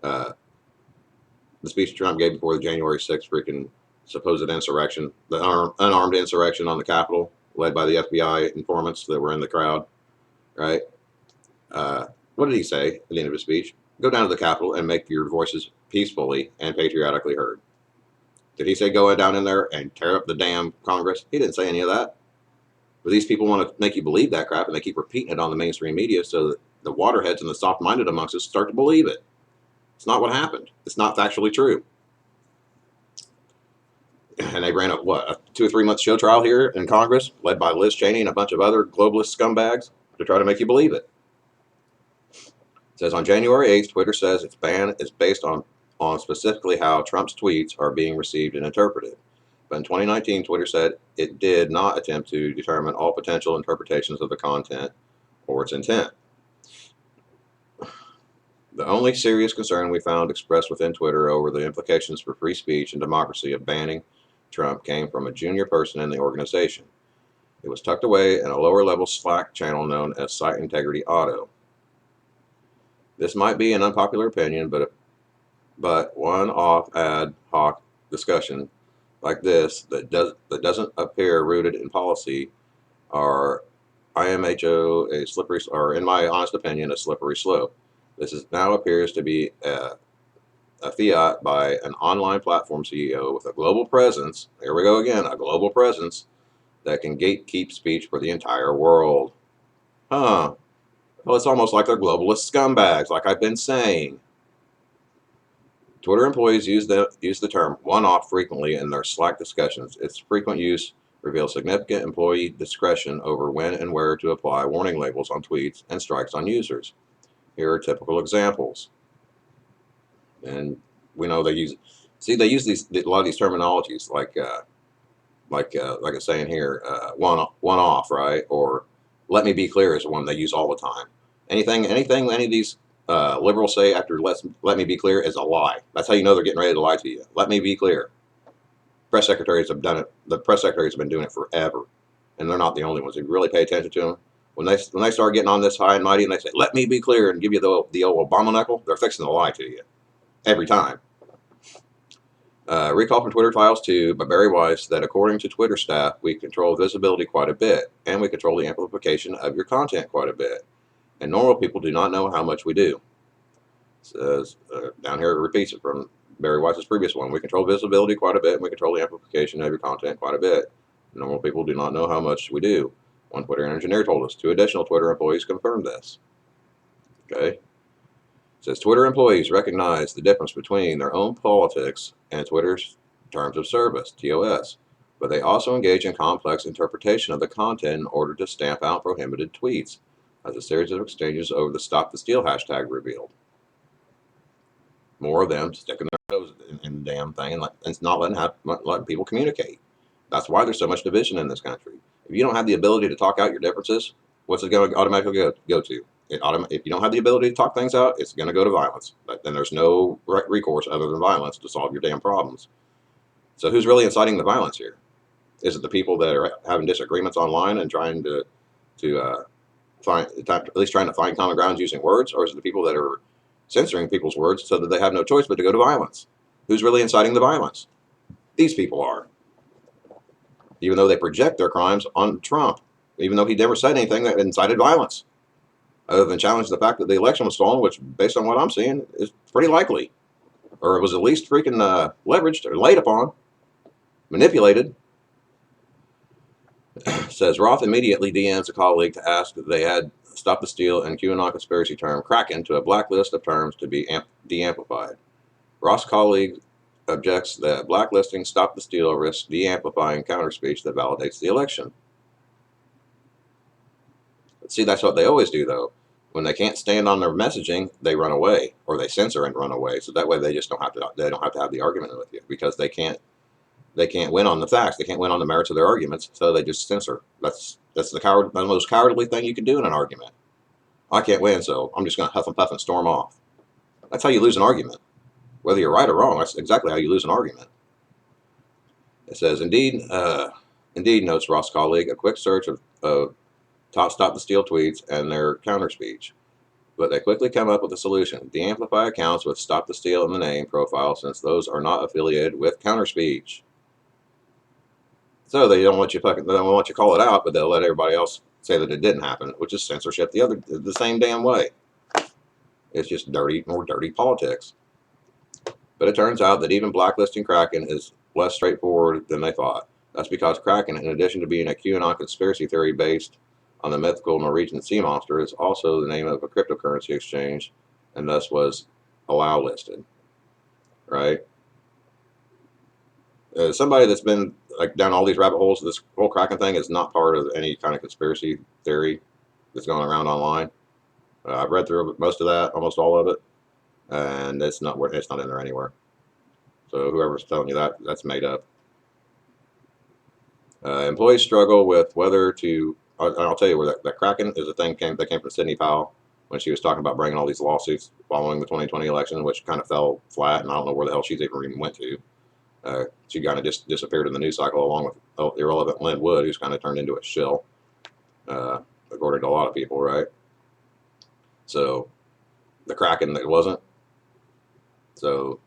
The speech Trump gave before the January 6th freaking supposed insurrection, the unarmed insurrection on the Capitol, led by the FBI informants that were in the crowd. Right? What did he say at the end of his speech? Go down to the Capitol and make your voices peacefully and patriotically heard. Did he say go down in there and tear up the damn Congress? He didn't say any of that. But these people want to make you believe that crap, and they keep repeating it on the mainstream media so that the waterheads and the soft-minded amongst us start to believe it. It's not what happened. It's not factually true. And they ran a 2 or 3 month show trial here in Congress, led by Liz Cheney and a bunch of other globalist scumbags, to try to make you believe it. It says on January 8th, Twitter says its ban is based on specifically how Trump's tweets are being received and interpreted. But in 2019, Twitter said it did not attempt to determine all potential interpretations of the content or its intent. The only serious concern we found expressed within Twitter over the implications for free speech and democracy of banning Trump came from a junior person in the organization. It was tucked away in a lower-level Slack channel known as Site Integrity Auto. This might be an unpopular opinion, but one-off ad hoc discussion like this that doesn't appear rooted in policy are IMHO a slippery, or in my honest opinion, a slippery slope. This now appears to be a fiat by an online platform CEO with a global presence. Here we go again, a global presence that can gatekeep speech for the entire world. Huh. Well, it's almost like they're globalist scumbags, like I've been saying. Twitter employees use the term one-off frequently in their Slack discussions. Its frequent use reveals significant employee discretion over when and where to apply warning labels on tweets and strikes on users. Here are typical examples. And we know they use a lot of these terminologies like it's saying here, one off, right? Or let me be clear is one they use all the time. Anything any of these liberals say after let me be clear is a lie. That's how you know they're getting ready to lie to you. Let me be clear. Press secretaries have done it. The press secretaries have been doing it forever, and they're not the only ones. If you really pay attention to them, when they start getting on this high and mighty and they say let me be clear and give you the old Obama knuckle, they're fixing to lie to you every time. Recall from Twitter files too, by Barry Weiss, that according to Twitter staff, we control visibility quite a bit, and we control the amplification of your content quite a bit. And normal people do not know how much we do. Says down here it repeats it from Barry Weiss's previous one. We control visibility quite a bit, and we control the amplification of your content quite a bit. Normal people do not know how much we do. One Twitter engineer told us. 2 additional Twitter employees confirmed this. Okay. Says Twitter employees recognize the difference between their own politics and Twitter's terms of service, TOS, but they also engage in complex interpretation of the content in order to stamp out prohibited tweets, as a series of exchanges over the Stop the Steal hashtag revealed. More of them sticking their nose in the damn thing and not letting people communicate. That's why there's so much division in this country. If you don't have the ability to talk out your differences, what's it going to automatically go to? If you don't have the ability to talk things out, it's going to go to violence. But then there's no recourse other than violence to solve your damn problems. So who's really inciting the violence here? Is it the people that are having disagreements online and trying to find, at least trying to find common grounds using words, or is it the people that are censoring people's words so that they have no choice but to go to violence? Who's really inciting the violence? These people are. Even though they project their crimes on Trump, even though he never said anything that incited violence, other than challenge the fact that the election was stolen, which, based on what I'm seeing, is pretty likely. Or it was at least freaking leveraged or laid upon, manipulated. Says Roth immediately DMs a colleague to ask that they add Stop the Steal and QAnon conspiracy term Kraken to a blacklist of terms to be de-amplified. Roth's colleague objects that blacklisting Stop the Steal risks de-amplifying counter-speech that validates the election. See, that's what they always do, though. When they can't stand on their messaging, they run away, or they censor and run away. So that way, they just don't have to have the argument with you, because they can't win on the facts. They can't win on the merits of their arguments, so they just censor. That's the most cowardly thing you can do in an argument. I can't win, so I'm just going to huff and puff and storm off. That's how you lose an argument. Whether you're right or wrong, that's exactly how you lose an argument. It says, indeed, notes Roth's colleague, a quick search of Stop the Steal tweets and their counter speech. But they quickly come up with a solution. De-amplify accounts with Stop the Steal in the name profile, since those are not affiliated with counter speech. So they don't want you call it out, but they'll let everybody else say that it didn't happen, which is censorship the same damn way. It's just more dirty politics. But it turns out that even blacklisting Kraken is less straightforward than they thought. That's because Kraken, in addition to being a QAnon conspiracy theory based on the mythical Norwegian sea monster, is also the name of a cryptocurrency exchange, and thus was allow listed. Right? Somebody that's been down all these rabbit holes, this whole Kraken thing is not part of any kind of conspiracy theory that's going around online. I've read through most of that, almost all of it, and it's not in there anywhere. So whoever's telling you that, that's made up. Employees struggle with whether to. I'll tell you where that Kraken is a thing that came from Sidney Powell when she was talking about bringing all these lawsuits following the 2020 election, which kind of fell flat, and I don't know where the hell she's even went to. She kind of just disappeared in the news cycle along with irrelevant Lynn Wood, who's kind of turned into a shill, according to a lot of people, right? So the Kraken, it wasn't. So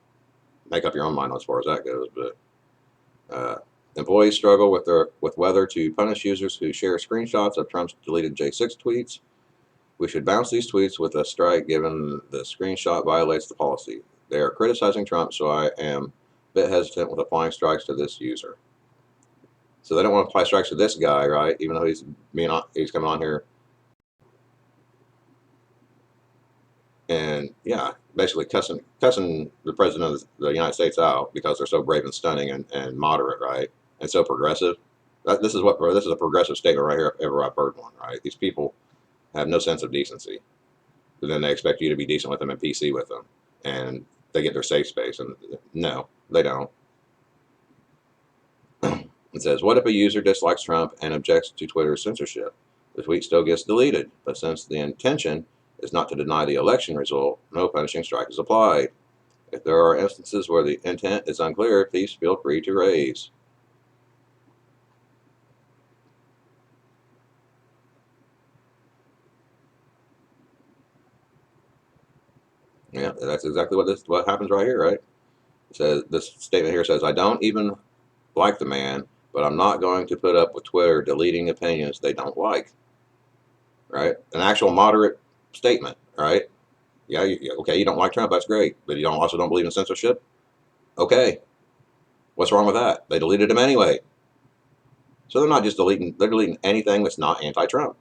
make up your own mind as far as that goes. But Employees struggle with whether to punish users who share screenshots of Trump's deleted J6 tweets. We should bounce these tweets with a strike given the screenshot violates the policy. They are criticizing Trump, so I am a bit hesitant with applying strikes to this user. So they don't want to apply strikes to this guy, right? Even though he's coming on here and yeah, basically cussing the president of the United States out because they're so brave and stunning and moderate, right? And so progressive. This is a progressive statement right here if ever I've heard one, right? These people have no sense of decency. But then they expect you to be decent with them and PC with them, and they get their safe space. And no, they don't. It says, what if a user dislikes Trump and objects to Twitter's censorship? The tweet still gets deleted, but since the intention is not to deny the election result, no punishing strike is applied. If there are instances where the intent is unclear, please feel free to raise. Yeah, that's exactly what happens right here, right? It says this statement here says, I don't even like the man, but I'm not going to put up with Twitter deleting opinions they don't like. Right? An actual moderate statement, right? Yeah, okay, you don't like Trump, that's great, but you also don't believe in censorship? Okay, what's wrong with that? They deleted him anyway. So they're not just deleting, they're deleting anything that's not anti-Trump.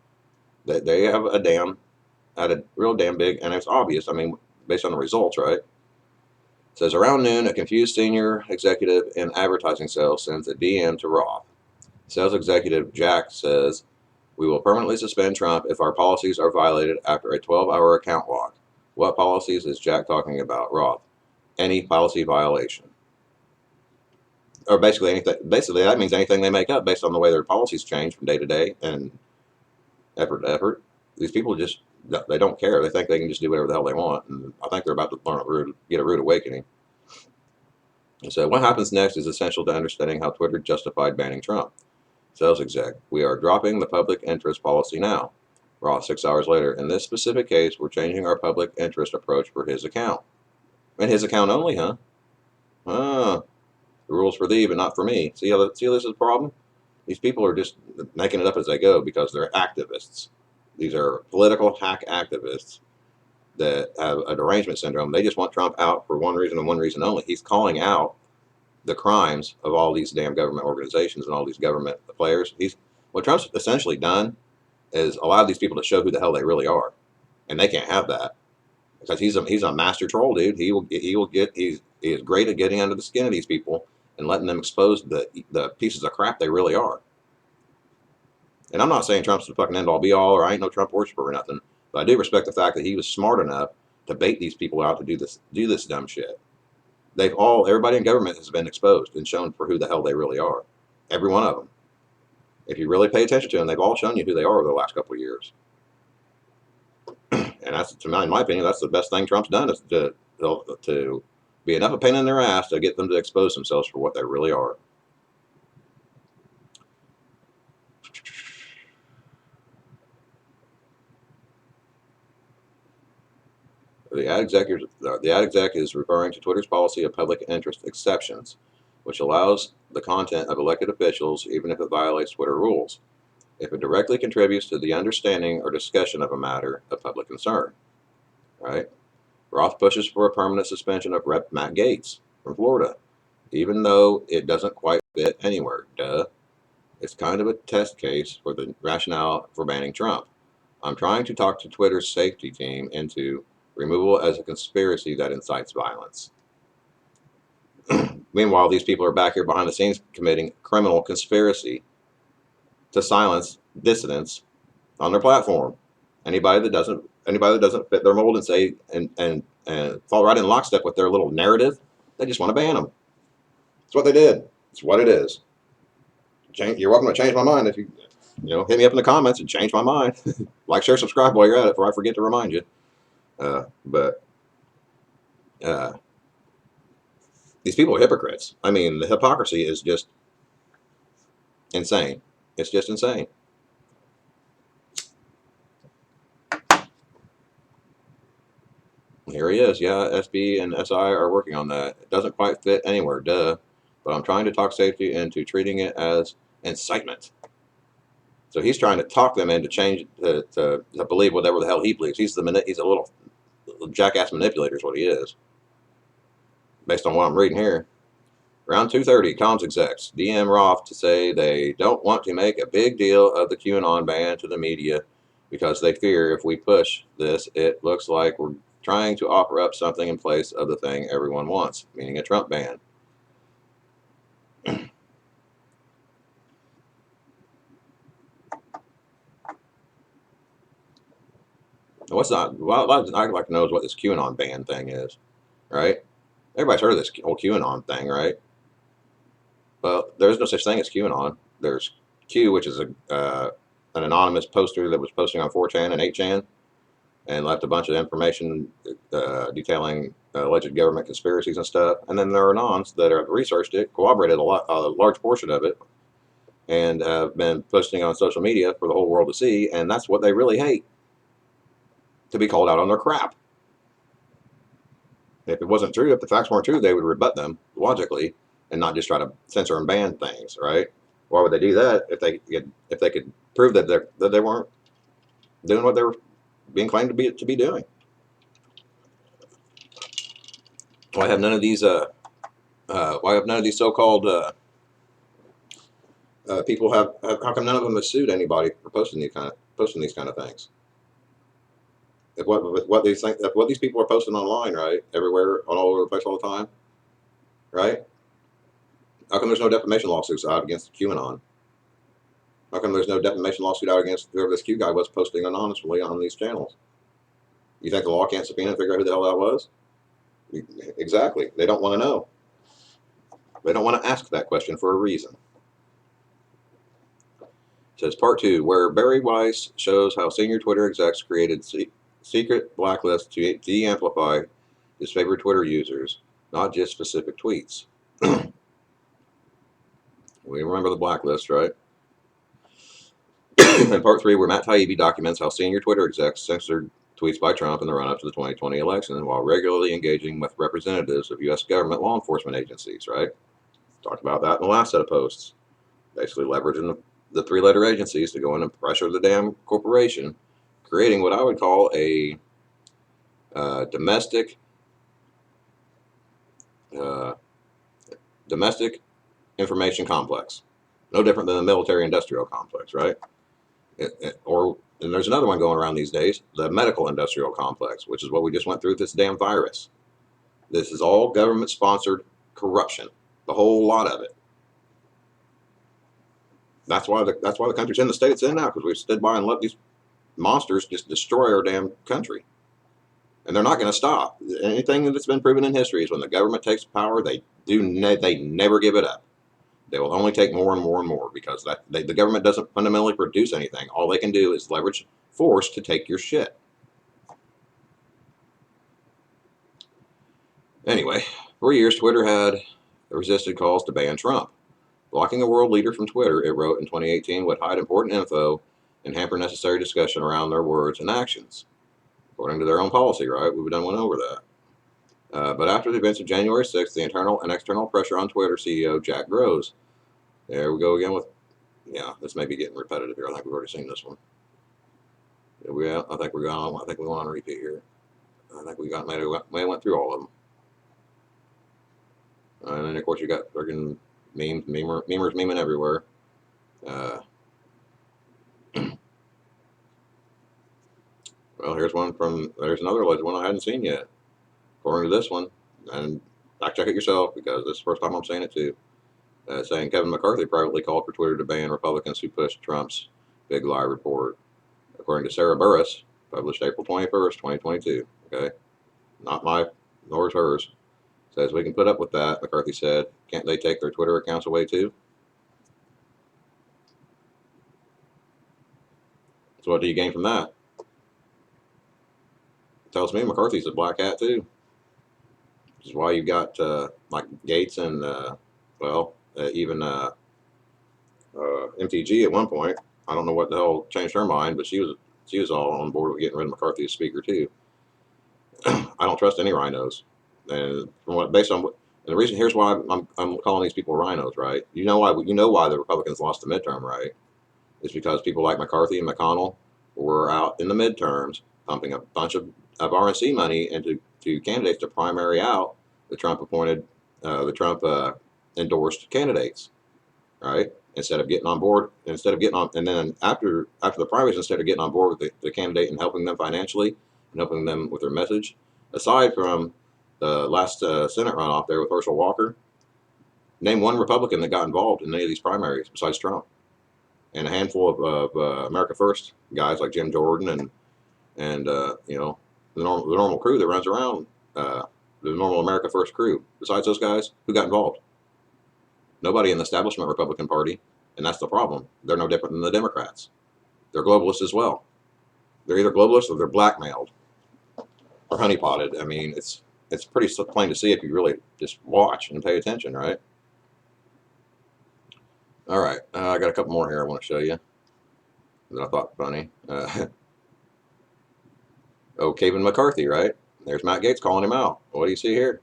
They have had a real damn big, and it's obvious, I mean, based on the results, right? It says, around noon, a confused senior executive in advertising sales sends a DM to Roth. Sales executive Jack says, we will permanently suspend Trump if our policies are violated after a 12-hour account lock. What policies is Jack talking about? Roth. Any policy violation. Or basically anything. Basically, that means anything they make up based on the way their policies change from day to day and effort to effort. These people just, they don't care. They think they can just do whatever the hell they want. And I think they're about to get a rude awakening. So what happens next is essential to understanding how Twitter justified banning Trump. Sales exec, we are dropping the public interest policy now. Roth, 6 hours later. In this specific case, we're changing our public interest approach for his account. And his account only, huh? Ah, the rules for thee, but not for me. See how this is a problem? These people are just making it up as they go because they're activists. These are political hack activists that have a derangement syndrome. They just want Trump out for one reason and one reason only. He's calling out the crimes of all these damn government organizations and all these government players. What Trump's essentially done is allowed these people to show who the hell they really are, and they can't have that because he's a master troll, dude. He is great at getting under the skin of these people and letting them expose the pieces of crap they really are. And I'm not saying Trump's the fucking end all be all, or I ain't no Trump worshiper or nothing, but I do respect the fact that he was smart enough to bait these people out to do this dumb shit. Everybody in government has been exposed and shown for who the hell they really are. Every one of them. If you really pay attention to them, they've all shown you who they are over the last couple of years. And that's, in my opinion, that's the best thing Trump's done is to be enough a pain in their ass to get them to expose themselves for what they really are. The ad exec is referring to Twitter's policy of public interest exceptions, which allows the content of elected officials even if it violates Twitter rules, if it directly contributes to the understanding or discussion of a matter of public concern. Right? Roth pushes for a permanent suspension of Rep. Matt Gaetz from Florida, even though it doesn't quite fit anywhere. Duh. It's kind of a test case for the rationale for banning Trump. I'm trying to talk to Twitter's safety team into removal as a conspiracy that incites violence. Meanwhile, these people are back here behind the scenes committing criminal conspiracy to silence dissidents on their platform. Anybody that doesn't fit their mold and say and fall right in lockstep with their little narrative, they just want to ban them. That's what they did. It's what it is. You're welcome to change my mind if you hit me up in the comments and change my mind. Like, share, subscribe while you're at it, before I forget to remind you. But these people are hypocrites. I mean, the hypocrisy is just insane. It's just insane. Here he is. Yeah, SB and SI are working on that. It doesn't quite fit anywhere, duh. but I'm trying to talk safety into treating it as incitement. So he's trying to talk them into change to believe whatever the hell he believes. He's a little jackass manipulator is what he is, based on what I'm reading here. Around 2:30, comms execs DM Roth to say they don't want to make a big deal of the QAnon ban to the media because they fear if we push this, it looks like we're trying to offer up something in place of the thing everyone wants, meaning a Trump ban. What's not? Well, I'd like to know is what this QAnon ban thing is, right? Everybody's heard of this whole QAnon thing, right? Well, there's no such thing as QAnon. There's Q, which is an anonymous poster that was posting on 4chan and 8chan and left a bunch of information detailing alleged government conspiracies and stuff. And then there are anons that have researched it, corroborated a large portion of it, and have been posting on social media for the whole world to see. And that's what they really hate, to be called out on their crap. If it wasn't true, if the facts weren't true, they would rebut them logically and not just try to censor and ban things, right? Why would they do that if they could prove that they weren't doing what they were being claimed to be doing? Why have none of these so-called people have? How come none of them have sued anybody for posting these kind of things? If what these people are posting online, right, everywhere, all over the place, all the time, right? How come there's no defamation lawsuits out against QAnon? How come there's no defamation lawsuit out against whoever this Q guy was posting anonymously on these channels? You think the law can't subpoena and figure out who the hell that was? Exactly. They don't want to know. They don't want to ask that question for a reason. It says part 2, where Barry Weiss shows how senior Twitter execs created secret blacklists to de-amplify his favorite Twitter users, not just specific tweets. We remember the blacklist, right? And part 3, where Matt Taibbi documents how senior Twitter execs censored tweets by Trump in the run-up to the 2020 election while regularly engaging with representatives of U.S. government law enforcement agencies, right? Talked about that in the last set of posts. Basically leveraging the 3-letter agencies to go in and pressure the damn corporation, creating what I would call a domestic information complex. No different than the military-industrial complex, right? And there's another one going around these days, the medical-industrial complex, which is what we just went through with this damn virus. This is all government-sponsored corruption, the whole lot of it. That's why the country's in the state it's in now, because we've stood by and let these monsters just destroy our damn country. And they're not going to stop. Anything that's been proven in history is when the government takes power, they never give it up. They will only take more and more and more because the government doesn't fundamentally produce anything. All they can do is leverage force to take your shit. Anyway, for years, Twitter had resisted calls to ban Trump. Blocking a world leader from Twitter, it wrote in 2018, would hide important info and hamper necessary discussion around their words and actions. According to their own policy, right? We've done one over that. But after the events of January 6th, the internal and external pressure on Twitter CEO Jack grows. There we go again with, yeah, this may be getting repetitive here. I think we've already seen this one. I think we went on repeat here. I think we went through all of them. And then of course you got freaking memers memeing everywhere. Well, there's another alleged one I hadn't seen yet. According to this one, and fact check it yourself because this is the first time I'm saying it too. Saying Kevin McCarthy privately called for Twitter to ban Republicans who pushed Trump's big lie report. According to Sarah Burris, published April 21st, 2022. Okay, not mine, nor is hers. Says we can put up with that, McCarthy said. Can't they take their Twitter accounts away too? So what do you gain from that? It tells me McCarthy's a black hat too. Which is why you got like Gates and even MTG at one point. I don't know what the hell changed her mind, but she was all on board with getting rid of McCarthy as speaker too. I don't trust any rhinos, and And the reason here's why I'm calling these people rhinos, right? You know why the Republicans lost the midterm, right? It's because people like McCarthy and McConnell were out in the midterms pumping a bunch of RNC money into candidates to primary out the Trump appointed, the Trump endorsed candidates, right? Instead of getting on board, and then after the primaries, instead of getting on board with the candidate and helping them financially and helping them with their message, aside from the last Senate runoff there with Herschel Walker, name one Republican that got involved in any of these primaries besides Trump, and a handful of America First guys like Jim Jordan and you know, the normal crew that runs around, the normal America First crew. Besides those guys, who got involved? Nobody in the establishment Republican Party, and that's the problem. They're no different than the Democrats. They're globalists as well. They're either globalists or they're blackmailed or honeypotted. I mean, it's pretty plain to see if you really just watch and pay attention, right? All right, I got a couple more here I want to show you that I thought funny. Oh, Kevin McCarthy, right? There's Matt Gaetz calling him out. What do you see here?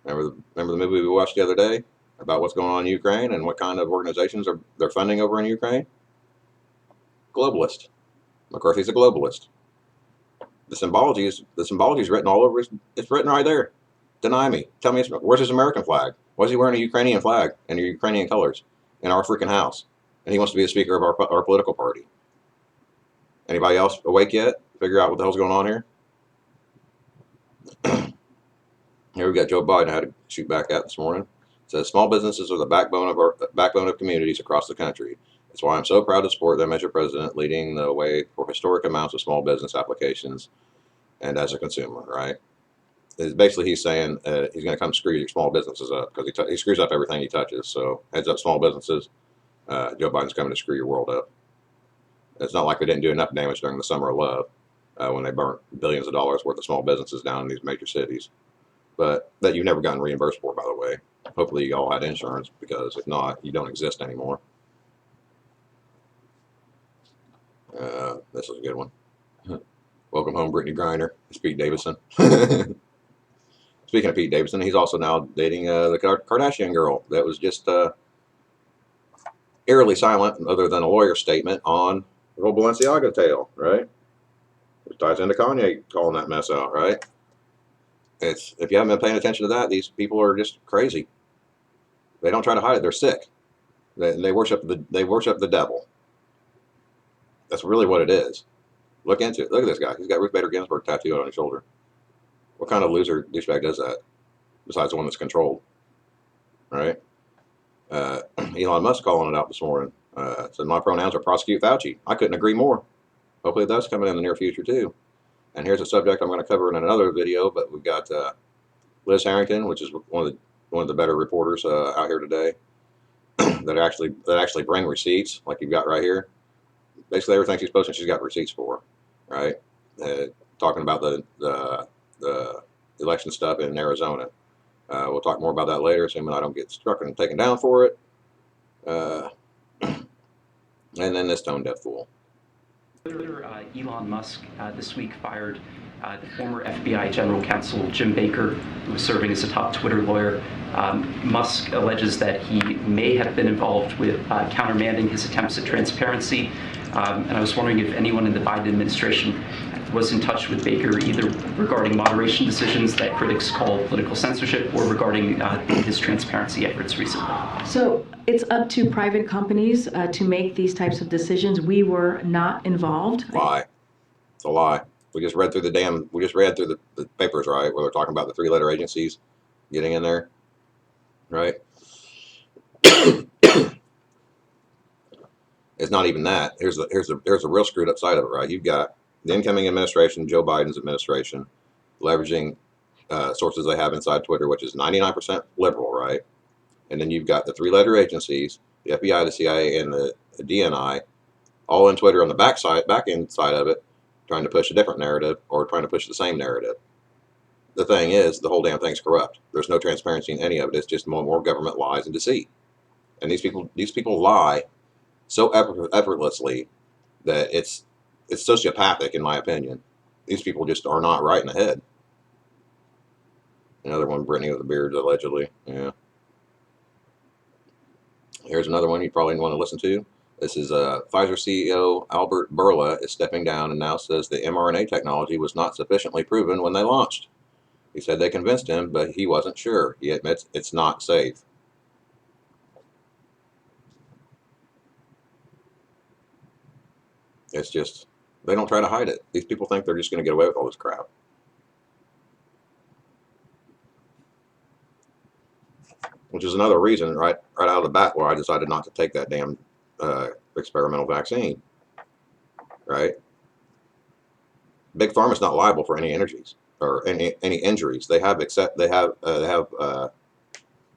Remember the movie we watched the other day about what's going on in Ukraine and what kind of organizations they're funding over in Ukraine? Globalist. McCarthy's a globalist. The symbology is written all over. It's written right there. Deny me. Tell me, where's his American flag? Why is he wearing a Ukrainian flag and Ukrainian colors in our freaking house? And he wants to be the speaker of our political party. Anybody else awake yet? Figure out what the hell's going on here? Here we got Joe Biden. I had to shoot back at this morning. It says small businesses are the backbone of communities across the country. That's why I'm so proud to support them as your president, leading the way for historic amounts of small business applications and as a consumer, right? Basically, he's saying he's going to come screw your small businesses up because he screws up everything he touches. So heads up, small businesses. Joe Biden's coming to screw your world up. It's not like they didn't do enough damage during the summer of love when they burnt billions of dollars worth of small businesses down in these major cities. But that you've never gotten reimbursed for, by the way. Hopefully you all had insurance, because if not, you don't exist anymore. This is a good one. Welcome home, Brittany Griner. It's Pete Davidson. Speaking of Pete Davidson, he's also now dating the Kardashian girl that was just eerily silent, other than a lawyer's statement on the whole Balenciaga tale, right? Which ties into Kanye calling that mess out, right? If you haven't been paying attention to that, these people are just crazy. They don't try to hide it. They're sick. They worship the devil. That's really what it is. Look into it. Look at this guy. He's got Ruth Bader Ginsburg tattooed on his shoulder. What kind of loser douchebag does that? Besides the one that's controlled, right? Elon Musk calling it out this morning. Said my pronouns are prosecute Fauci. I couldn't agree more. Hopefully that's coming in the near future too. And here's a subject I'm going to cover in another video, but we've got Liz Harrington, which is one of the better reporters out here today, that actually bring receipts, like you've got right here. Basically everything she's posting, she's got receipts for, right? Talking about the election stuff in Arizona. We'll talk more about that later, assuming I don't get struck and taken down for it. And then this tone deaf fool. Twitter, Elon Musk this week fired the former FBI General Counsel Jim Baker, who was serving as a top Twitter lawyer. Musk alleges that he may have been involved with countermanding his attempts at transparency. And I was wondering if anyone in the Biden administration was in touch with Baker, either regarding moderation decisions that critics call political censorship, or regarding his transparency efforts recently. So it's up to private companies to make these types of decisions. We were not involved. Lie. It's a lie. We just read through the papers, right, where they're talking about the three-letter agencies getting in there, right? It's not even that. Here's a real screwed up side of it, right? You've got the incoming administration, Joe Biden's administration, leveraging sources they have inside Twitter, which is 99% liberal, right? And then you've got the three-letter agencies, the FBI, the CIA, and the DNI, all in Twitter on the back end side of it, trying to push a different narrative or trying to push the same narrative. The thing is, the whole damn thing's corrupt. There's no transparency in any of it. It's just more government lies and deceit. And these people lie so effortlessly that it's sociopathic, in my opinion. These people just are not right in the head. Another one, Brittany with the beard, allegedly. Yeah. Here's another one you probably want to listen to. This is Pfizer CEO Albert Bourla is stepping down and now says the mRNA technology was not sufficiently proven when they launched. He said they convinced him, but he wasn't sure. He admits it's not safe. It's just, they don't try to hide it. These people think they're just going to get away with all this crap. Which is another reason, right out of the bat, why I decided not to take that damn experimental vaccine. Right? Big Pharma's not liable for any injuries or any injuries. They have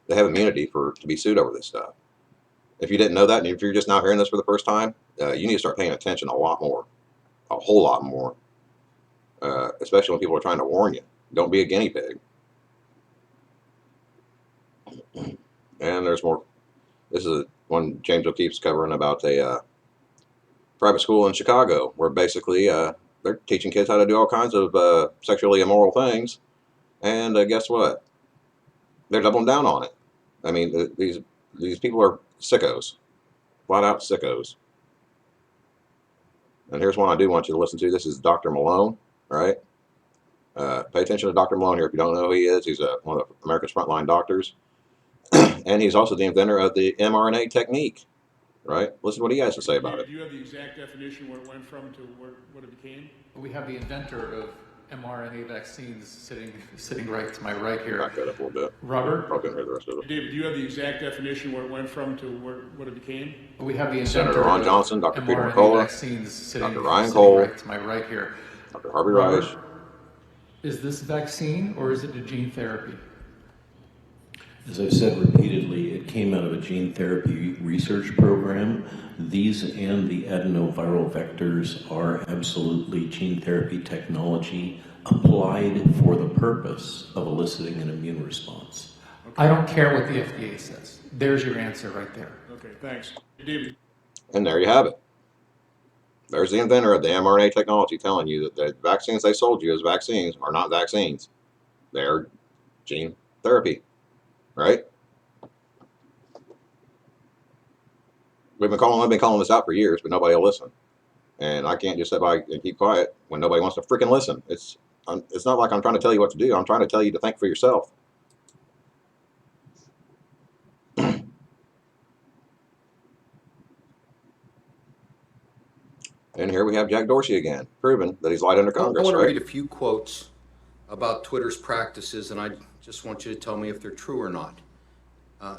immunity to be sued over this stuff. If you didn't know that, and if you're just now hearing this for the first time, you need to start paying attention a lot more, a whole lot more. Especially when people are trying to warn you. Don't be a guinea pig. And there's more. This is one James O'Keefe's covering about a private school in Chicago where basically they're teaching kids how to do all kinds of sexually immoral things. And guess what? They're doubling down on it. I mean, these people are sickos, flat out sickos. And here's one I do want you to listen to. This is Dr. Malone, right? Pay attention to Dr. Malone here. If you don't know who he is, he's one of America's frontline doctors. And he's also the inventor of the mRNA technique, right? Listen to what he has to say about it. Do you have the exact definition where it went from to what it became? We have the inventor of mRNA vaccines sitting right to my right here. Back that up a little bit. Robert? Probably couldn't hear the rest of it. David, do you have the exact definition where it went from to what it became? We have the inventor Senator Ron of Johnson, Dr. Peter mRNA McCullough, vaccines sitting Dr. Ryan Cole, right to my right here. Dr. Harvey Reich. Robert, is this vaccine or is it a gene therapy? As I've said repeatedly, it came out of a gene therapy research program. These and the adenoviral vectors are absolutely gene therapy technology applied for the purpose of eliciting an immune response. Okay. I don't care what the FDA says. There's your answer right there. Okay, thanks. David. And there you have it. There's the inventor of the mRNA technology telling you that the vaccines they sold you as vaccines are not vaccines. They're gene therapy, right? I've been calling this out for years, but nobody will listen. And I can't just sit by and keep quiet when nobody wants to freaking listen. It's not like I'm trying to tell you what to do. I'm trying to tell you to think for yourself. And here we have Jack Dorsey again, proving that he's lied under Congress. I want to right? read a few quotes about Twitter's practices, and I just want you to tell me if they're true or not.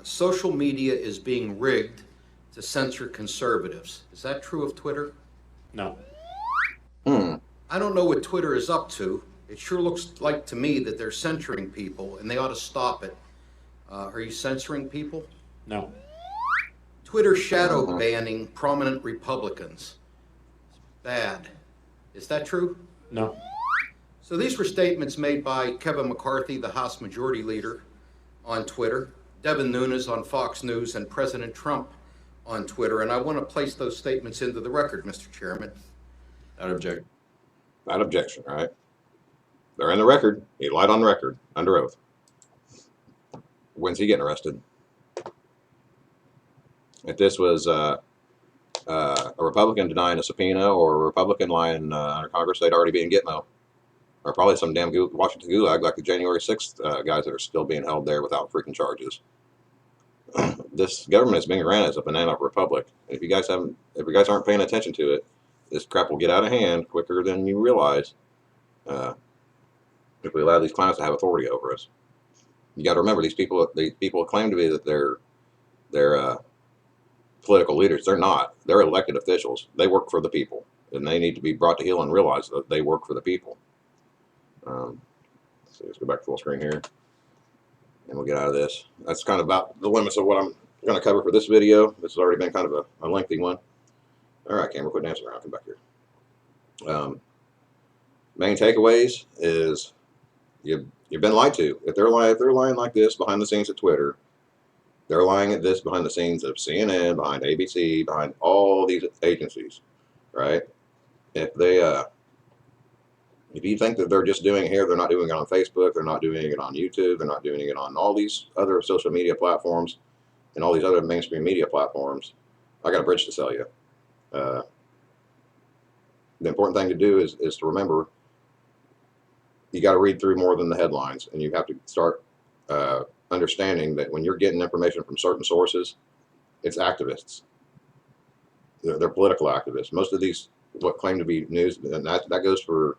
Social media is being rigged to censor conservatives. Is that true of Twitter? No. I don't know what Twitter is up to. It sure looks like to me that they're censoring people, and they ought to stop it. Are you censoring people? No. Twitter shadow banning prominent Republicans. Bad. Is that true? No. So these were statements made by Kevin McCarthy, the House Majority Leader, on Twitter, Devin Nunes on Fox News, and President Trump on Twitter. And I want to place those statements into the record, Mr. Chairman. That objection, right? They're in the record. He lied on the record, under oath. When's he getting arrested? If this was a Republican denying a subpoena or a Republican lying under Congress, they'd already be in Gitmo. Or probably some damn Washington gulag like the January 6th guys that are still being held there without freaking charges. This government is being ran as a banana republic. If you guys aren't paying attention to it, this crap will get out of hand quicker than you realize. If we allow these clowns to have authority over us, you got to remember these people claim to be that they're political leaders. They're not. They're elected officials. They work for the people, and they need to be brought to heel and realize that they work for the people. So let's go back to full screen here, and we'll get out of this. That's kind of about the limits of what I'm going to cover for this video. This has already been kind of a lengthy one. All right, camera, quit dancing around. Come back here. Main takeaways is you've been lied to. If they're lying like this behind the scenes at Twitter, they're lying at this behind the scenes of CNN, behind ABC, behind all these agencies, right? If they, If you think that they're just doing it here, they're not doing it on Facebook, they're not doing it on YouTube, they're not doing it on all these other social media platforms and all these other mainstream media platforms, I got a bridge to sell you. The important thing to do is to remember you got to read through more than the headlines, and you have to start understanding that when you're getting information from certain sources, it's activists. They're political activists. Most of these, what claim to be news, and that goes for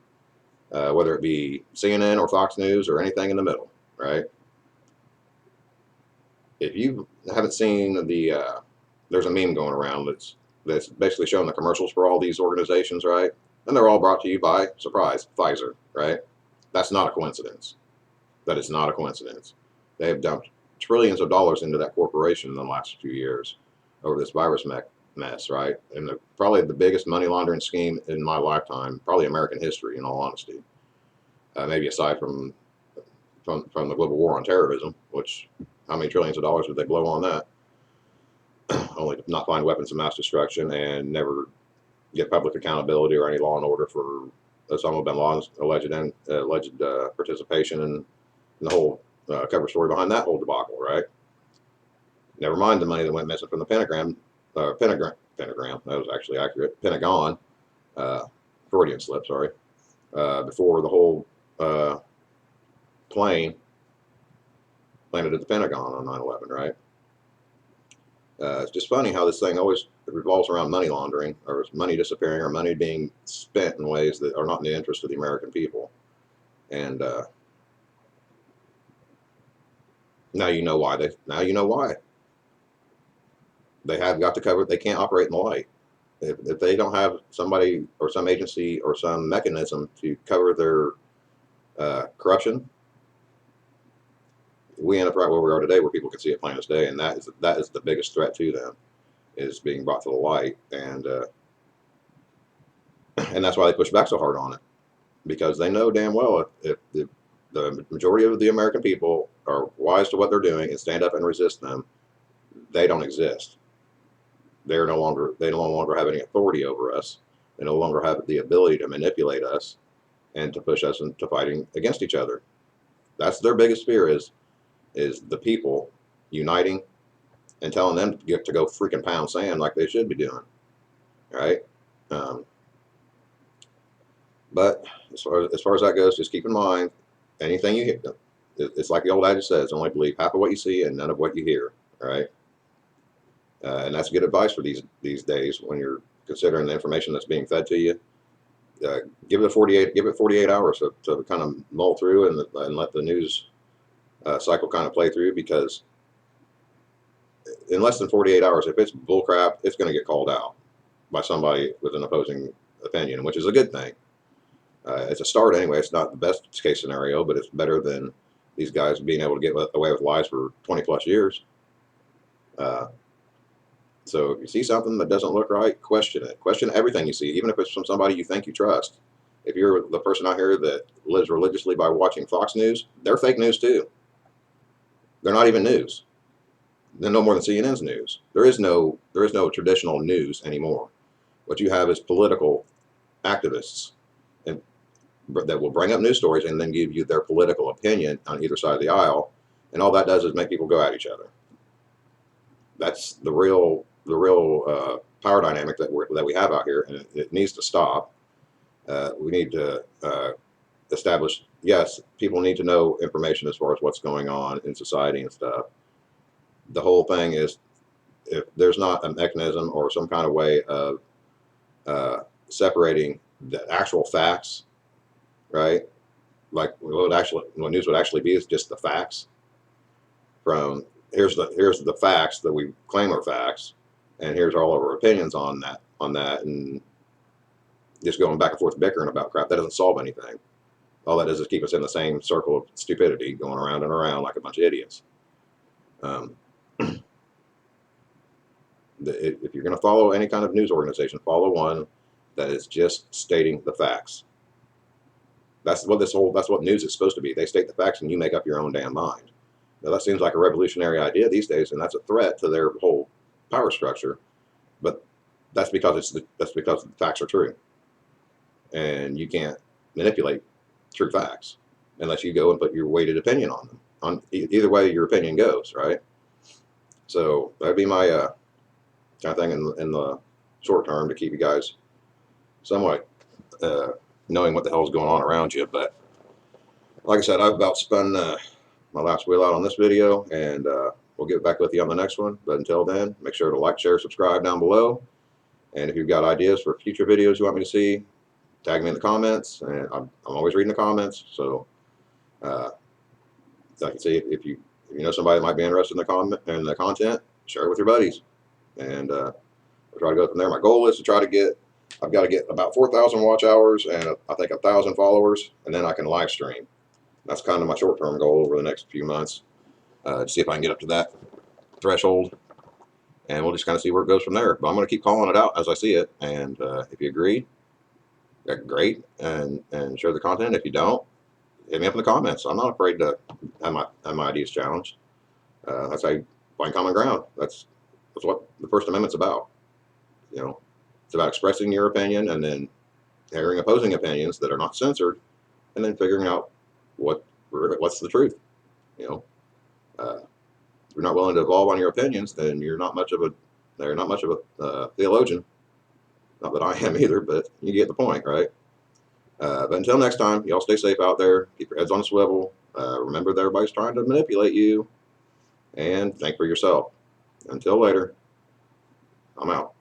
whether it be CNN or Fox News or anything in the middle, right? If you haven't seen there's a meme going around that's basically showing the commercials for all these organizations, right? And they're all brought to you by, surprise, Pfizer, right? That's not a coincidence. That is not a coincidence. They have dumped trillions of dollars into that corporation in the last few years over this virus mess, right? And probably the biggest money laundering scheme in my lifetime, probably American history, in all honesty. Maybe aside from the global war on terrorism, which how many trillions of dollars would they blow on that? Only to not find weapons of mass destruction and never get public accountability or any law and order for Osama bin Laden's alleged participation in the whole cover story behind that whole debacle, right? Never mind the money that went missing from the Pentagram, that was actually accurate, Pentagon, Freudian slip, sorry, before the whole plane landed at the Pentagon on 9/11, right? It's just funny how this thing always revolves around money laundering, or money disappearing, or money being spent in ways that are not in the interest of the American people. And now you know why they have got to cover. They can't operate in the light. If they don't have somebody or some agency or some mechanism to cover their corruption, we end up right where we are today, where people can see it plain as day, and that is the biggest threat to them, is being brought to the light, and that's why they push back so hard on it, because they know damn well if the majority of the American people are wise to what they're doing and stand up and resist them, they don't exist. They no longer have any authority over us. They no longer have the ability to manipulate us and to push us into fighting against each other. That's their biggest fear, is the people uniting and telling them to go freaking pound sand like they should be doing, right? But as far as that goes, just keep in mind, anything you hear, it's like the old adage says, only believe half of what you see and none of what you hear, right? And that's good advice for these days when you're considering the information that's being fed to you. Give it 48 hours to kind of mull through and let the news cycle kind of play through, because in less than 48 hours, if it's bullcrap, it's going to get called out by somebody with an opposing opinion, which is a good thing. It's a start anyway. It's not the best case scenario, but it's better than these guys being able to get away with lies for 20 plus years. So if you see something that doesn't look right, question it. Question everything you see, even if it's from somebody you think you trust. If you're the person out here that lives religiously by watching Fox News, they're fake news too. They're not even news. They're no more than CNN's news. There is no traditional news anymore. What you have is political activists that will bring up news stories and then give you their political opinion on either side of the aisle, and all that does is make people go at each other. That's the real power dynamic that we have out here, and it needs to stop. We need to establish, yes, people need to know information as far as what's going on in society and stuff. The whole thing is, if there's not a mechanism or some kind of way of separating the actual facts, right? Like what news would actually be is just the facts from here's the facts that we claim are facts, and here's all of our opinions on that, and just going back and forth bickering about crap that doesn't solve anything. All that does is keep us in the same circle of stupidity, going around and around like a bunch of idiots. If you're going to follow any kind of news organization, follow one that is just stating the facts. That's what news is supposed to be. They state the facts and you make up your own damn mind. Now that seems like a revolutionary idea these days, and that's a threat to their whole power structure. But that's because the facts are true, and you can't manipulate true facts unless you go and put your weighted opinion on them. Either way, your opinion goes, right? So that'd be my kind of thing in the short term to keep you guys somewhat knowing what the hell is going on around you. But like I said, I've about spun my last wheel out on this video, and we'll get back with you on the next one. But until then, make sure to like, share, subscribe down below. And if you've got ideas for future videos you want me to see, tag me in the comments. And I'm always reading the comments. So I can see if you know somebody that might be interested in the content, share it with your buddies. And we'll try to go from there. My goal is to try to get, I've got to get about 4,000 watch hours and I think 1,000 followers, and then I can live stream. That's kind of my short-term goal over the next few months, to see if I can get up to that threshold, and we'll just kind of see where it goes from there. But I'm going to keep calling it out as I see it, and if you agree, great, and share the content. If you don't, hit me up in the comments. I'm not afraid to have my ideas challenged. That's how you find common ground. That's what the First Amendment's about. You know, it's about expressing your opinion and then hearing opposing opinions that are not censored, and then figuring out what's the truth. You know, if you're not willing to evolve on your opinions, then you're not much of a theologian. Not that I am either, but you get the point, right? But until next time, y'all stay safe out there. Keep your heads on a swivel. Remember that everybody's trying to manipulate you, and think for yourself. Until later, I'm out.